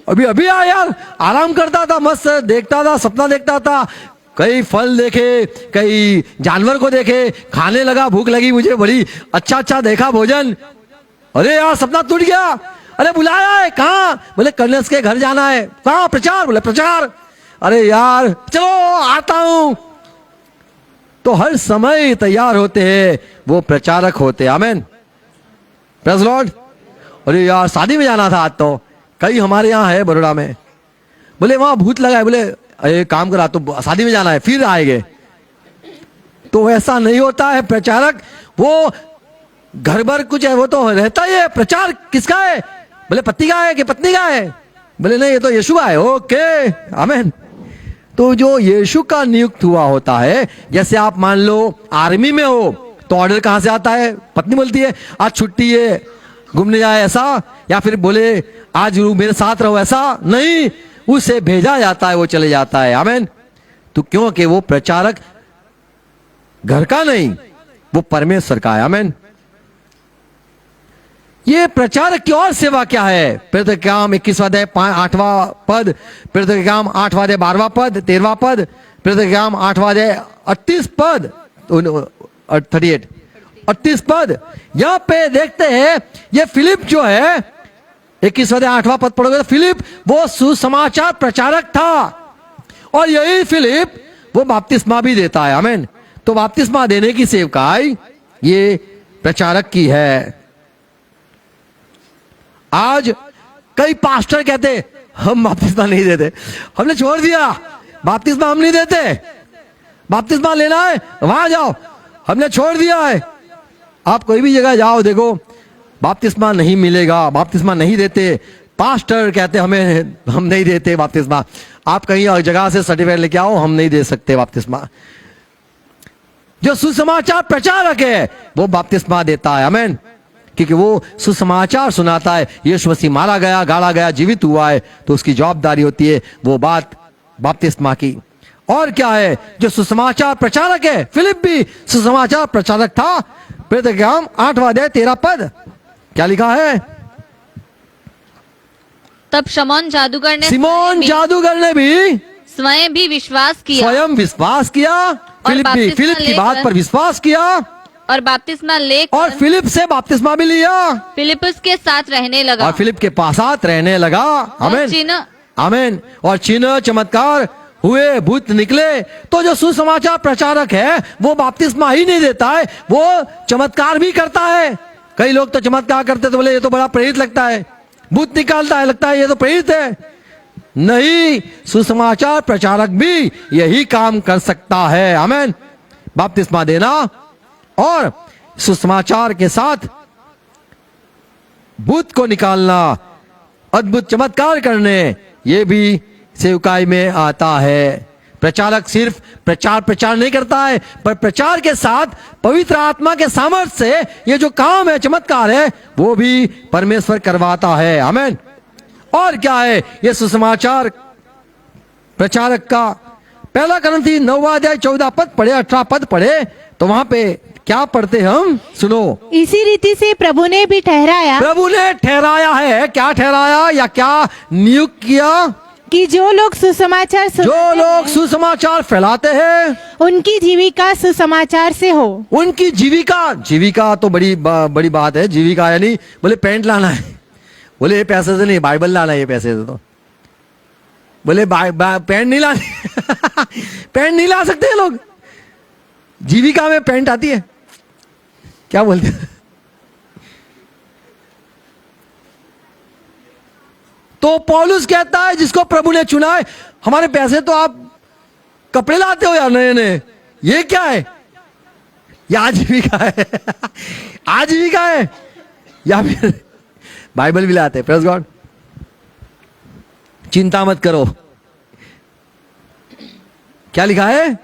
अभी अभी आया यार, आराम करता था, मस्त देखता था, सपना देखता था, कई फल देखे, कई जानवर को देखे, खाने लगा, भूख लगी मुझे बड़ी, अच्छा अच्छा देखा भोजन, अरे यार सपना टूट गया, अरे बुलाया है, कहाँ, बोले कर्नेस के घर जाना है, कहाँ प्रचार, बोले प्रचार, अरे यार चलो आता हूं। तो हर समय तैयार होते हैं, वो प्रचारक होते हैं। आमीन। Praise Lord. अरे यार शादी में जाना था आज, तो कई हमारे यहाँ है बड़ोड़ा में, बोले वहां भूत लगा है, बोले अरे काम करा तो शादी में जाना है, फिर आएंगे। तो ऐसा नहीं होता है। प्रचारक वो घर भर कुछ है, वो तो रहता ही है। प्रचार किसका है, बोले पति का है कि पत्नी का है, बोले नहीं ये तो यीशु का है। ओके आमीन। तो जो यीशु का नियुक्त हुआ होता है, जैसे आप मान लो आर्मी में हो तो ऑर्डर कहां से आता है, पत्नी बोलती है आज छुट्टी है घूमने जाए ऐसा, या फिर बोले आज मेरे साथ रहो ऐसा नहीं, उसे भेजा जाता है, वो चले जाता है। आमीन। तो क्योंकि वो प्रचारक घर का नहीं, वो परमेश्वर का है। आमीन। ये प्रचारक की और सेवा क्या है, प्रेरितों के काम 21वां अध्याय 8वां पद, प्रेरितों के काम 8वां अध्याय 12वां पद, 13वां पद, प्रेरितों के काम 8वां अध्याय 38 पद, 38 38 पद। यहां पे देखते हैं ये फिलिप जो है, 21वां अध्याय 8वां पद पढ़ोगे तो फिलिप वो सुसमाचार प्रचारक था, और यही फिलिप वो बपतिस्मा भी देता है। आमीन। तो बपतिस्मा देने की सेवकाई ये प्रचारक की है। आज कई पास्टर कहते हम बपतिस्मा नहीं देते, हमने छोड़ दिया, बपतिस्मा हम नहीं देते, बपतिस्मा लेना है वहां जाओ, हमने छोड़ दिया है। आप कोई भी जगह जाओ देखो बपतिस्मा नहीं मिलेगा, बपतिस्मा नहीं देते, पास्टर कहते हमें हम नहीं देते बपतिस्मा। आप कहीं जगह से सर्टिफिकेट लेके आओ, हम नहीं दे सकते बपतिस्मा। जो सुसमाचार प्रचारक है वो बपतिस्मा देता है। आमीन। क्योंकि वो सुसमाचार सुनाता है, यीशु मसीह मारा गया, गाड़ा गया, जीवित हुआ है, तो उसकी जवाबदारी होती है वो बात बपतिस्मा की। और क्या है, जो सुसमाचार प्रचारक है, फिलिप भी सुसमाचार प्रचारक था। प्रेरितों के काम 8वां अध्याय 13 पद क्या लिखा है, तब शमौन जादूगर ने स्वयं भी विश्वास किया, स्वयं विश्वास किया, फिलिप की बात पर विश्वास किया और बपतिस्मा लेकर, और फिलिप से बपतिस्मा भी लिया, फिलिपुस के साथ रहने लगा, और फिलिप के पास रहने लगा। आमीन। आमीन। और चिन्ह चमत्कार हुए, भूत निकले। तो जो सुसमाचार प्रचारक है वो बपतिस्मा ही नहीं देता है, वो चमत्कार भी करता है। कई लोग तो चमत्कार करते तो बोले ये तो बड़ा प्रेरित लगता है, भूत निकालता है, लगता है ये तो प्रेरित है। नहीं, सुसमाचार प्रचारक भी यही काम कर सकता है। आमीन। बपतिस्मा देना और सुसमाचार के साथ भूत को निकालना, अद्भुत चमत्कार करने, ये भी सेवकाई में आता है। प्रचारक सिर्फ प्रचार नहीं करता है, पर प्रचार के साथ पवित्र आत्मा के सामर्थ्य से ये जो काम है, चमत्कार है, वो भी परमेश्वर करवाता है। आमीन। और क्या है ये सुसमाचार प्रचारक का? पहला करंथी 9वां अध्याय 14 पद पढ़े, 18 पद पढ़े, तो वहां पे क्या पढ़ते हम? सुनो। इसी रीति से प्रभु ने भी ठहराया, प्रभु ने ठहराया है। क्या ठहराया या क्या नियुक्त किया? कि जो लोग सुसमाचार जो सुनाते लोग हैं, सुसमाचार फैलाते हैं, उनकी जीविका सुसमाचार से हो। उनकी जीविका तो बड़ी बात है। जीविका यानी बोले पैंट लाना है, बोले ये पैसे से नहीं, बाइबल लाना है ये पैसे से। तो बोले पैंट नहीं लानी पैंट नहीं ला सकते लोग। जीविका में पैंट आती है, क्या बोलते हैं? तो पौलुस कहता है जिसको प्रभु ने चुना है, हमारे पैसे तो आप कपड़े लाते हो यार नए नए, ये क्या है? ये आजीविका है आजीविका है। या फिर बाइबल भी लाते हैं, प्रेज गॉड। चिंता मत करो, क्या लिखा है?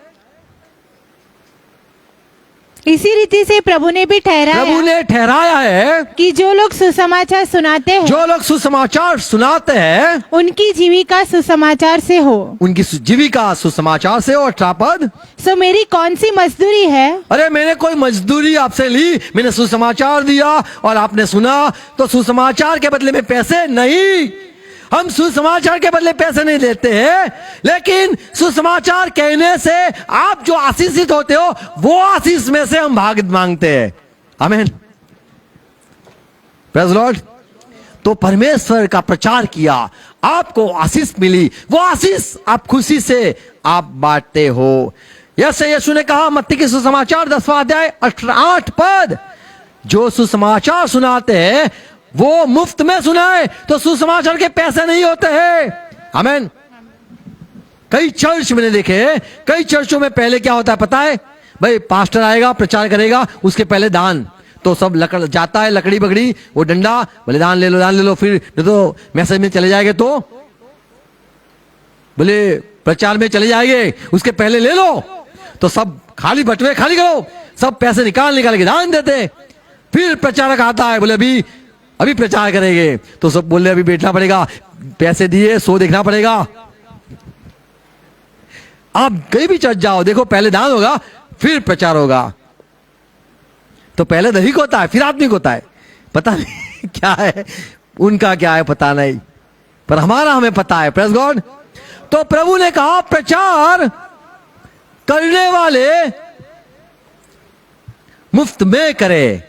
इसी रीति से प्रभु ने भी प्रभु ने ठहराया है कि जो लोग सुसमाचार सुनाते हैं, जो लोग सुसमाचार सुनाते हैं, उनकी जीविका सुसमाचार से हो। उनकी जीविका सुसमाचार से हो। 18 पद। सो मेरी कौन सी मजदूरी है? अरे मैंने कोई मजदूरी आपसे ली? मैंने सुसमाचार दिया और आपने सुना, तो सुसमाचार के बदले में पैसे नहीं। हम सुसमाचार के बदले पैसे नहीं देते हैं, लेकिन सुसमाचार कहने से आप जो आशीषित होते हो, वो आशीष में से हम भाग मांगते हैं। आमीन। Praise Lord. तो परमेश्वर का प्रचार किया, आपको आशीष मिली, वो आशीष आप खुशी से आप बांटते हो। जैसे यीशु ने कहा मत्ती की सुसमाचार 10वां अध्याय 8 पद, जो सुसमाचार सुनाते हैं वो मुफ्त में सुनाए, तो सुसमाचार के पैसे नहीं होते हैं। आमीन। कई चर्च मैंने देखे, कई चर्चों में पहले क्या होता है पता है? भाई पास्टर आएगा, प्रचार करेगा, उसके पहले दान। तो सब जाता है लकड़ी बकड़ी, वो डंडा, बोले दान ले लो, फिर नहीं तो मैसेज में चले जाएंगे, तो बोले प्रचार में चले जाएंगे, उसके पहले ले लो। तो सब खाली बटवे खाली करो, सब पैसे निकाल के दान देते। फिर प्रचारक आता है, बोले अभी प्रचार करेंगे, तो सब बोले अभी बैठना पड़ेगा, पैसे दिए, शो देखना पड़ेगा। आप कहीं भी चर्च जाओ, देखो पहले दान होगा, फिर प्रचार होगा। तो पहले दही को होता है, फिर आदमी को होता है। पता नहीं क्या है उनका, क्या है पता नहीं, पर हमारा हमें पता है। Praise God. तो प्रभु ने कहा प्रचार करने वाले मुफ्त में करे,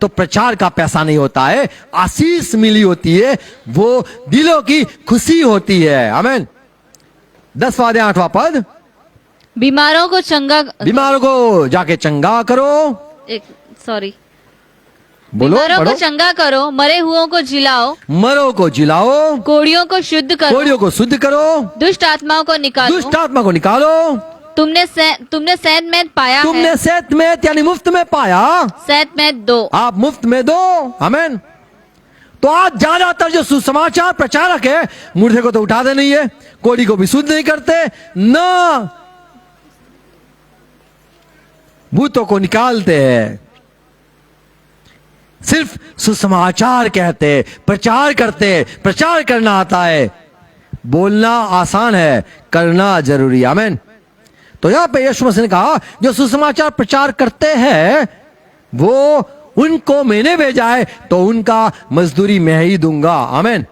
तो प्रचार का पैसा नहीं होता है, आशीष मिली होती है, वो दिलों की खुशी होती है। आमीन। 10वां अध्याय 8वां पद, बीमारों को जाके चंगा करो। बोलो, बीमारों को पढ़ो। चंगा करो, मरे हुओं को जिलाओ, मरो को जिलाओ, कोड़ियों को शुद्ध करो, कोड़ियों को शुद्ध करो, दुष्ट आत्माओं को निकालो। दुष्ट आत्मा को निकालो। तुमने सैत में पाया तुमने है, सैत में यानी मुफ्त में पाया, सैत में दो। आप मुफ्त में दो। आमीन। तो आज ज्यादातर जो सुसमाचार प्रचारक है, मुर्दे को तो उठाते नहीं है, कोड़ी को भी शुद्ध नहीं करते, ना भूतों को निकालते हैं, सिर्फ सुसमाचार कहते, प्रचार करते। प्रचार करना आता है, बोलना आसान है, करना जरूरी। आमीन। तो यहां पे यीशु मसीह ने कहा जो सुसमाचार प्रचार करते हैं, वो उनको मैंने भेजा है, तो उनका मजदूरी मैं ही दूंगा। आमीन।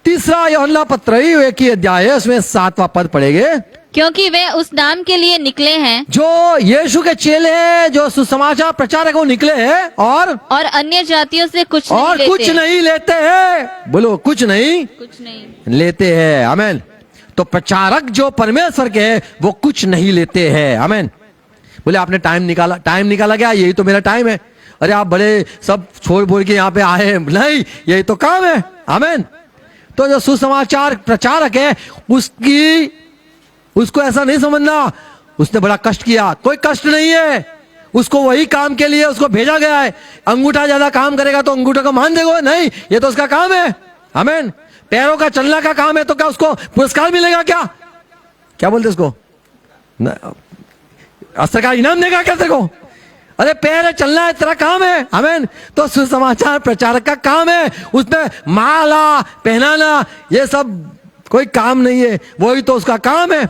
तीसरा यूहन्ना पत्र 1 अध्याय है, उसमें 7वां पद पढ़ेंगे। क्योंकि वे उस नाम के लिए निकले हैं जो यीशु के चेले हैं, जो सुसमाचार प्रचारक वो निकले हैं, और अन्य जातियों से कुछ नहीं लेते हैं। बोलो, कुछ नहीं लेते हैं। आमीन। तो प्रचारक जो परमेश्वर के हैं, वो कुछ नहीं लेते हैं। आमीन। बोले आपने टाइम निकाला क्या? यही तो मेरा टाइम है। अरे आप बड़े सब छोड़ बोल के यहाँ पे आए, नहीं, यही तो काम है। आमीन। तो जो सुसमाचार प्रचारक है, उसको ऐसा नहीं समझना उसने बड़ा कष्ट किया, कोई कष्ट नहीं है। उसको वही काम के लिए उसको भेजा गया है। अंगूठा ज्यादा काम करेगा तो अंगूठे को मान देगा? नहीं, ये तो उसका काम है। आमीन। पैरों का चलना का काम है तो क्या उसको पुरस्कार मिलेगा? क्या क्या बोलते उसको? सरकार इनाम देगा क्या तेरे को? अरे पैर है, चलना है, तेरा काम है। आमीन। तो सुसमाचार प्रचारक का काम है, उसमें माला पहनाना ये सब कोई काम नहीं है, वही तो उसका काम है।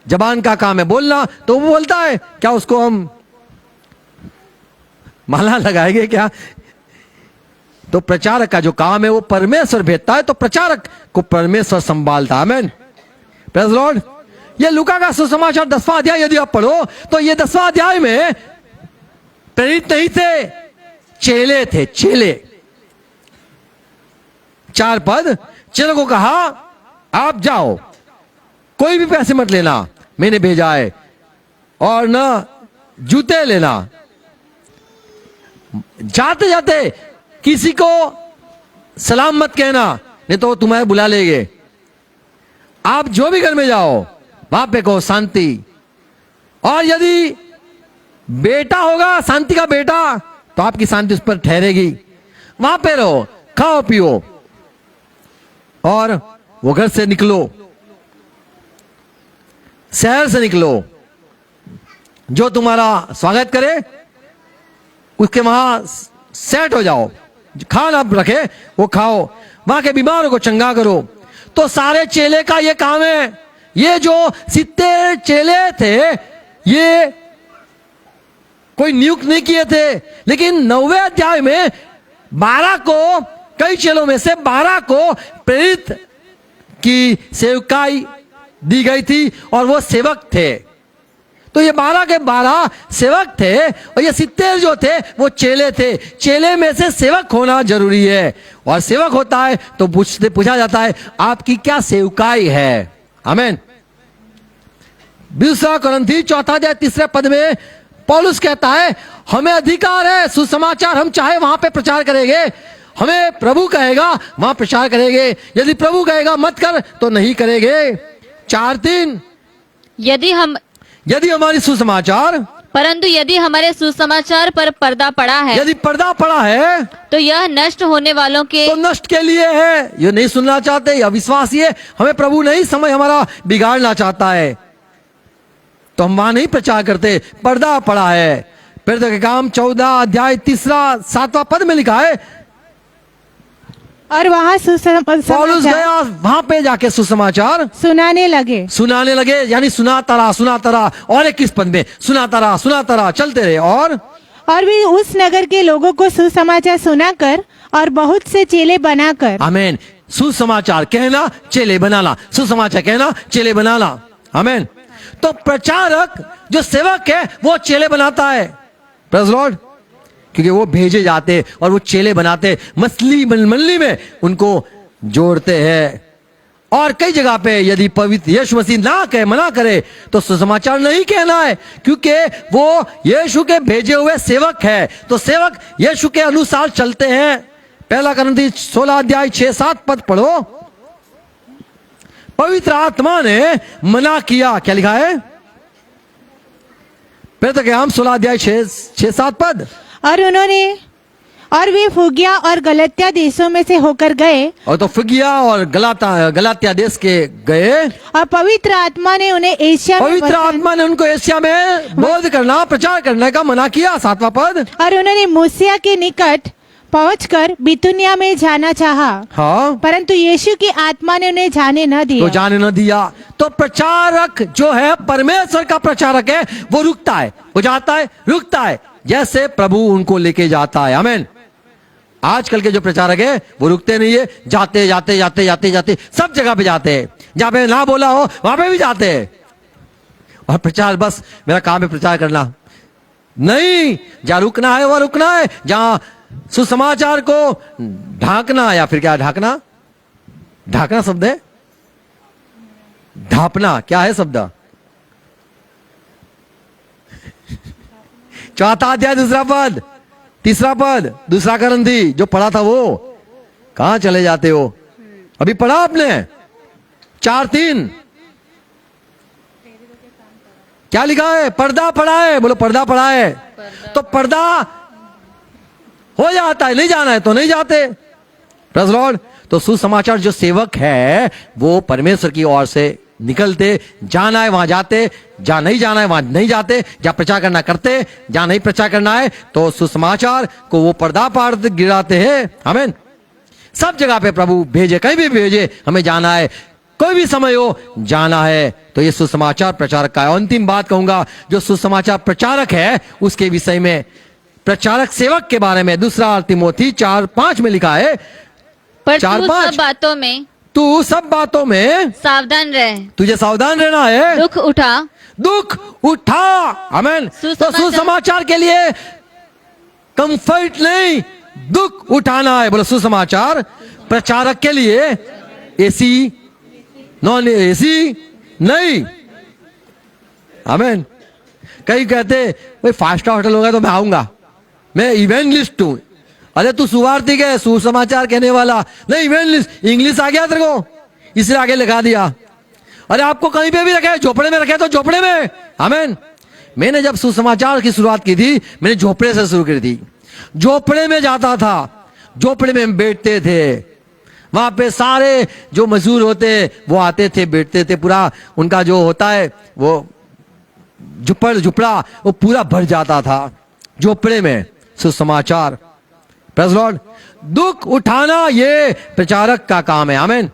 जबान का काम है बोलना, तो वो बोलता है। क्या उसको हम माला लगाएंगे क्या? तो प्रचारक का जो काम है वो परमेश्वर भेजता है, तो प्रचारक को परमेश्वर संभालता है। आमीन। Praise Lord. ये लूका का सुसमाचार 10वां अध्याय यदि आप पढ़ो तो ये 10वां अध्याय में प्रेरित नहीं थे, चेले थे। चेले 4 पद। चेलों को कहा आप जाओ, कोई भी पैसे मत लेना, मैंने भेजा है, और न जूते लेना। जाते जाते किसी को सलाम मत कहना, नहीं तो वो तुम्हें बुला लेंगे। आप जो भी घर में जाओ वहां पे कहो शांति। और यदि बेटा होगा, शांति का बेटा, तो आपकी शांति उस पर ठहरेगी। वहां पे रहो, खाओ पियो, और वो घर से निकलो, शहर से निकलो, जो तुम्हारा स्वागत करे उसके वहां सेट हो जाओ, खाना रखे वो खाओ, वहां के बीमारों को चंगा करो। तो सारे चेले का ये काम है। ये जो 70 चेले थे ये कोई नियुक्त नहीं किए थे, लेकिन 9वें अध्याय में 12 को, कई चेलों में से 12 को प्रेरित की सेवकाई दी गई थी और वो सेवक थे। तो ये 12 के 12 सेवक थे और ये 70 जो थे वो चेले थे। चेले में से सेवक होना जरूरी है, और सेवक होता है तो पूछा जाता है आपकी क्या सेवकाई है। आमीन। 2 कोरिन्थी 4 अध्याय 3 पद में पौलुस कहता है हमें अधिकार है सुसमाचार, हम चाहे वहां पे प्रचार करेंगे, हमें प्रभु कहेगा वहां प्रचार करेंगे, यदि प्रभु कहेगा मत कर तो नहीं करेंगे। 4:3 यदि हमारी सुसमाचार, परंतु यदि हमारे सुसमाचार पर पर्दा पड़ा है, यदि पर्दा पड़ा है तो यह नष्ट होने वालों के, तो नष्ट के लिए है। ये नहीं सुनना चाहते, या विश्वास ये हमें प्रभु नहीं समय हमारा बिगाड़ना चाहता है तो हम वहां नहीं प्रचार करते। पर्दा पड़ा है। फिर तो काम 14 अध्याय 3-7 पद में लिखा है और वहाँ पौलुस गया, वहां पे जाके सुसमाचार सुनाने लगे, यानी सुनाता रहा। और 21 पद में सुनाता रहा, चलते रहे। और भी उस नगर के लोगों को सुसमाचार सुनाकर और बहुत से चेले बनाकर। आमीन। सुसमाचार कहना, चेले बनाना, सुसमाचार कहना, चेले बनाना। आमीन। तो प्रचारक जो सेवक है वो चेले बनाता है। Praise Lord. क्योंकि वो भेजे जाते और वो चेले बनाते, मंडली में उनको जोड़ते हैं। और कई जगह पे यदि पवित्र यीशु मसीह ना कहे, मना करे, तो सुसमाचार नहीं कहना है, क्योंकि वो यीशु के भेजे हुए सेवक है। तो सेवक यीशु के अनुसार चलते हैं। 1 कोरिन्थी 16 अध्याय 6-7 पद पढ़ो। पवित्र आत्मा ने मना किया, क्या लिखा है? फिर तो क्या हम 16 अध्याय 6-7 पद। और वे फ्रूगिया और गलातिया देशों में से होकर गए। और तो फ्रूगिया और गलातिया देश के गए, और पवित्र आत्मा ने उन्हें उनको एशिया में बोध करना, प्रचार करने का मना किया। 7वां पद। और उन्होंने मूसिया के निकट पहुंचकर बितुनिया में जाना चाहा, हाँ, परंतु यीशु की आत्मा ने उन्हें जाने न दिया। तो प्रचारक जो है, परमेश्वर का प्रचारक है, वो रुकता है, वो जाता है, रुकता है, जैसे प्रभु उनको लेके जाता है। आमीन। आजकल के जो प्रचारक है वो रुकते नहीं है, जाते सब जगह पे जाते हैं, जहां पे ना बोला हो वहां पे भी जाते हैं। और प्रचार, बस मेरा काम है प्रचार करना, नहीं, जहां रुकना है वहां रुकना है। जहां सुसमाचार को ढांकना, या फिर क्या ढांकना, ढांकना शब्द है, ढांपना क्या है शब्द? 4 अध्याय 2 पद, 3 पद, 2 कोरिन्थी जो पढ़ा था वो कहां चले जाते हो? अभी पढ़ा आपने 4:3। क्या लिखा है? पर्दा पड़ा है। बोलो पर्दा पड़ा है। तो पर्दा हो जाता है, नहीं जाना है तो नहीं जाते। Praise Lord. तो सुसमाचार जो सेवक है वो परमेश्वर की ओर से निकलते, जाना है वहां जाते, जहां नहीं जाना है वहां नहीं जाते, जहां प्रचार करना करते, जहां नहीं प्रचार करना है तो सुसमाचार को वो पर्दा पार गिराते हैं। आमीन। सब जगह पे प्रभु भेजे, कहीं भी भेजे, हमें जाना है, कोई भी समय हो जाना है। तो ये सुसमाचार प्रचारक का है। अंतिम बात कहूंगा, जो सुसमाचार प्रचारक है उसके विषय में, प्रचारक सेवक के बारे में 2 तिमोथी 4:5 में लिखा है, पर 4:5 तू सब बातों में तू सब बातों में सावधान रह, तुझे सावधान रहना है, दुख उठा, दुख उठा। आमीन। तो सुसमाचार के लिए कंफर्ट नहीं, दुख उठाना है। बोलो सुसमाचार प्रचारक के लिए एसी नॉन एसी नहीं। आमीन। कई कहते भाई 5 स्टार होटल होगा तो मैं आऊंगा, मैं इवेंजलिस्ट हूं। अरे तू सुवार्थिक है, सुसमाचार कहने वाला नहीं, इवेंजलिस्ट। इंग्लिश आ गया तेरे को, इसलिए आगे लगा दिया। अरे आपको कहीं पे भी रखे, झोपड़े में रखे तो झोपड़े में। आमीन। मैंने जब सुसमाचार की शुरुआत की थी, मैंने झोपड़े से शुरू की थी। झोपड़े में जाता था, झोपड़े में बैठते थे, वहां पे सारे जो मजदूर होते वो आते थे, बैठते थे, पूरा उनका जो होता है वो झुपड़ा वो पूरा भर जाता था झोपड़े में। सुसमाचार, प्रेज़ लॉर्ड। दुख उठाना ये प्रचारक का काम है। आमीन।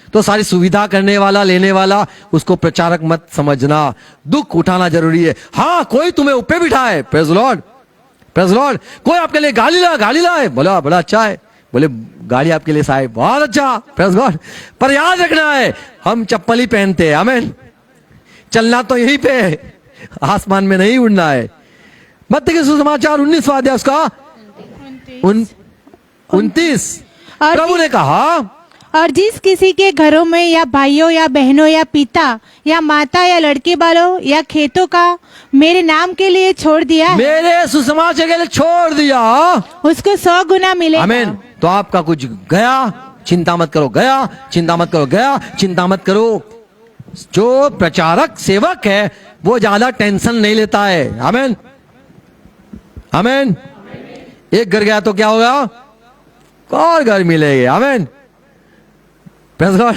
तो सारी सुविधा करने वाला, लेने वाला, उसको प्रचारक मत समझना। दुख उठाना जरूरी है। हाँ, कोई तुम्हें ऊपर बिठाए, प्रेज़ लॉर्ड, प्रेज़ लॉर्ड। कोई आपके लिए गाड़ी लाए, बोला बड़ा अच्छा है, बोले गाड़ी आपके लिए साहब बहुत अच्छा, प्रेज़ गॉड। पर याद रखना है हम चप्पल ही पहनते हैं। आमीन। चलना तो यहीं पे है, आसमान में नहीं उड़ना है। मत्ती के सुसमाचार 19वां अध्याय उसका 29 प्रभु ने कहा, और जिस किसी के घरों में या भाइयों या बहनों या पिता या माता या लड़के वालों या खेतों का मेरे नाम के लिए छोड़ दिया, मेरे सुसमाचार के लिए छोड़ दिया, उसको 100 गुना मिलेगा। आमीन। तो आपका कुछ गया, चिंता मत करो, गया चिंता मत करो, गया चिंता मत करो। जो प्रचारक सेवक है वो ज्यादा टेंशन नहीं लेता है। आमीन। आमीन। एक घर गया तो क्या होगा, और घर मिलेंगे। आमीन। Praise God.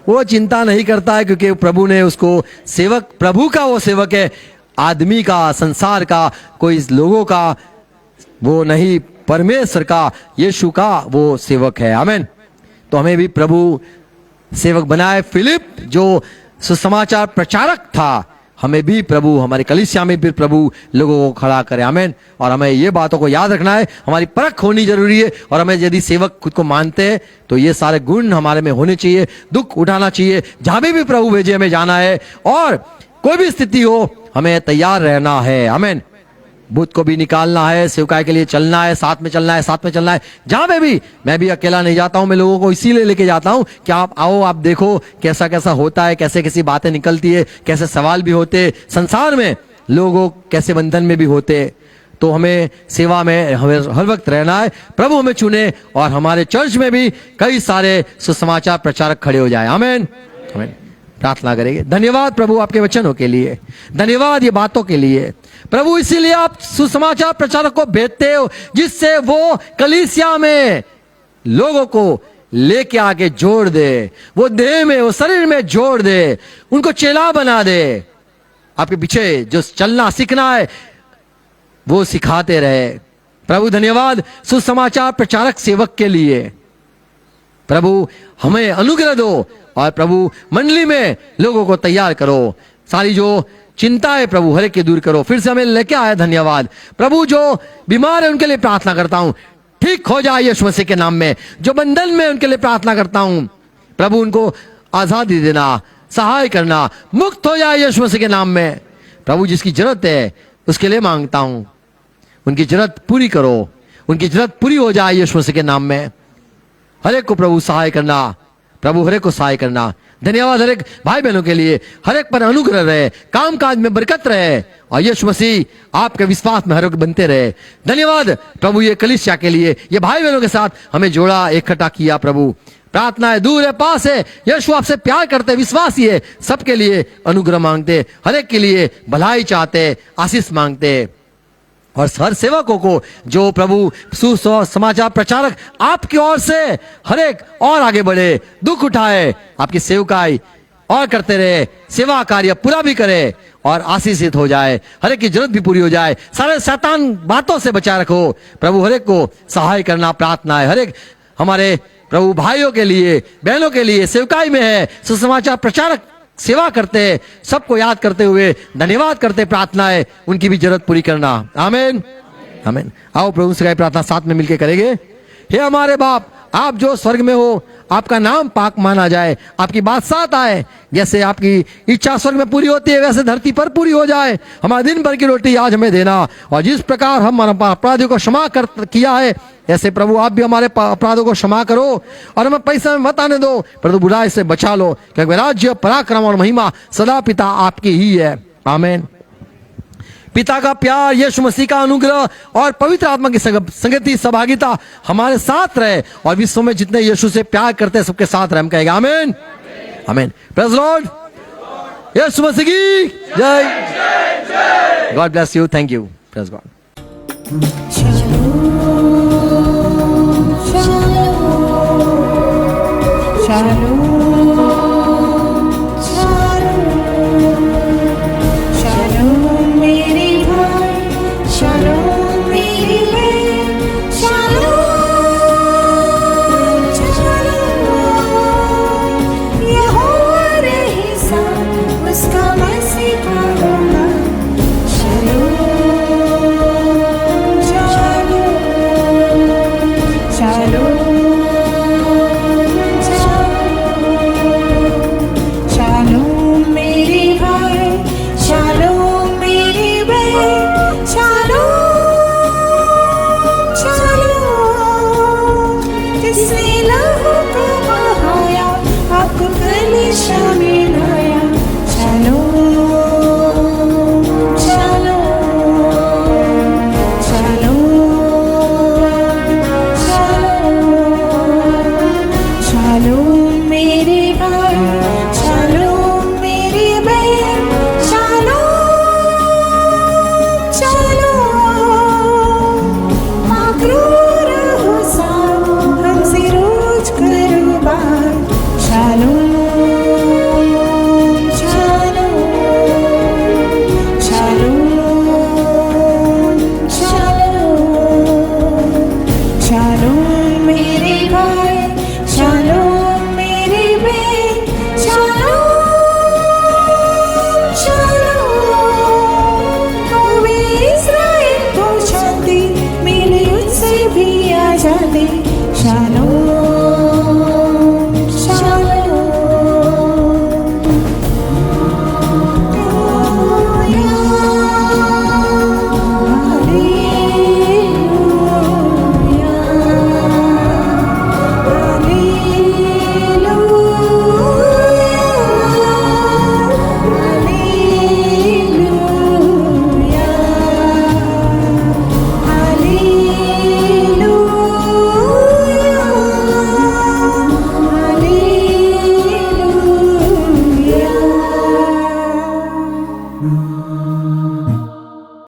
वो चिंता नहीं करता है, क्योंकि प्रभु ने उसको सेवक, प्रभु का वो सेवक है, आदमी का, संसार का, कोई लोगों का वो नहीं, परमेश्वर का, यीशु का वो सेवक है। आमीन। तो हमें भी प्रभु सेवक बनाए। फिलिप जो सुसमाचार प्रचारक था, हमें भी प्रभु, हमारे कलीसिया में भी प्रभु लोगों को खड़ा करे। आमीन। और हमें ये बातों को याद रखना है, हमारी परख होनी जरूरी है। और हमें यदि सेवक खुद को मानते हैं तो ये सारे गुण हमारे में होने चाहिए। दुख उठाना चाहिए, जहां भी प्रभु भेजे हमें जाना है, और कोई भी स्थिति हो हमें तैयार रहना है। आमीन। भूत को भी निकालना है, सेवकाई के लिए चलना है, साथ में चलना है, साथ में चलना है। जहां पे भी, मैं भी अकेला नहीं जाता हूं, मैं लोगों को इसीलिए लेके जाता हूं कि आप आओ, आप देखो कैसा कैसा होता है, कैसे कैसी बातें निकलती है, कैसे सवाल भी होते, संसार में लोगों कैसे बंधन में भी होते। तो हमें सेवा में हमें हर वक्त रहना है। प्रभु हमें चुने और हमारे चर्च में भी कई सारे सुसमाचार प्रचारक खड़े हो जाए। आमीन। आमीन। प्रार्थना करेंगे। धन्यवाद प्रभु आपके वचनों के लिए, धन्यवाद ये बातों के लिए प्रभु। इसीलिए आप सुसमाचार प्रचारक को भेजते हो, जिससे वो कलीसिया में लोगों को लेके आके जोड़ दे, वो देह में, वो शरीर में जोड़ दे, उनको चेला बना दे। आपके पीछे जो चलना सीखना है वो सिखाते रहे। प्रभु धन्यवाद सुसमाचार प्रचारक सेवक के लिए। प्रभु हमें अनुग्रह दो, और प्रभु मंडली में लोगों को तैयार करो। सारी जो चिंता है प्रभु हर एक की दूर करो। फिर से हमें लेके आया, धन्यवाद प्रभु। जो बीमार है उनके लिए प्रार्थना करता हूं, ठीक हो जाए यीशु मसीह के नाम में। जो बंधन में उनके लिए प्रार्थना करता हूं, प्रभु उनको आजादी देना, सहाय करना, मुक्त हो जाए यीशु मसीह के नाम में। प्रभु जिसकी जरूरत है उसके लिए मांगता हूं, उनकी जरूरत पूरी करो, उनकी जरूरत पूरी हो जाए यीशु मसीह के नाम में। हर एक को प्रभु सहाय करना, प्रभु हर एक को सहाय करना। धन्यवाद हर एक भाई बहनों के लिए, हर एक पर अनुग्रह रहे, काम काज में बरकत रहे, और यीशु मसीह आपके विश्वास में हर एक बनते रहे। धन्यवाद प्रभु ये कलीसिया के लिए, ये भाई बहनों के साथ हमें जोड़ा, इकट्ठा किया। प्रभु प्रार्थनाएं दूर है पास है, यीशु आपसे प्यार करते, विश्वासी है, सबके लिए अनुग्रह मांगते, हर एक के लिए भलाई चाहते, आशीष मांगते। और हर सेवकों को जो प्रभु सुसमाचार प्रचारक आपकी ओर से हर एक और आगे बढ़े, दुख उठाए, आपकी सेवकाई और करते रहे, सेवा कार्य पूरा भी करे और आशीषित हो जाए, हर एक की जरूरत भी पूरी हो जाए, सारे शैतान बातों से बचा रखो प्रभु। हर एक को सहाय करना प्रार्थना है, हर एक हमारे प्रभु भाइयों के लिए, बहनों के लिए सेवकाई में है, सुसमाचार प्रचारक सेवा करते, सबको याद करते हुए धन्यवाद करते, प्रार्थना है उनकी भी जरूरत पूरी करना। आमीन आमीन। आओ प्रभु से प्रार्थना साथ में मिलकर करेंगे। हे हमारे बाप, आप जो स्वर्ग में हो, आपका नाम पाक माना जाए, आपकी बादशाहत आए, जैसे आपकी इच्छा स्वर्ग में पूरी होती है वैसे धरती पर पूरी हो जाए। हमारे दिन भर की रोटी आज हमें देना, और जिस प्रकार हम अपराधियों को क्षमा किया है, ऐसे प्रभु आप भी हमारे अपराधों को क्षमा करो, और हमें पैसा में मत आने दो, परंतु बुराई से बचा लो, क्योंकि राज्य, पराक्रम और महिमा सदा पिता आपकी ही है। आमीन। पिता का प्यार, यीशु मसीह का अनुग्रह और पवित्र आत्मा की संगति सहभागिता हमारे साथ रहे, और विश्व में जितने यीशु से प्यार करते हैं सबके साथ रहे। हम कहेंगे आमीन आमीन। Praise Lord. यीशु मसीह की जय। God bless you. Thank you. Praise God. आपको कलीसिया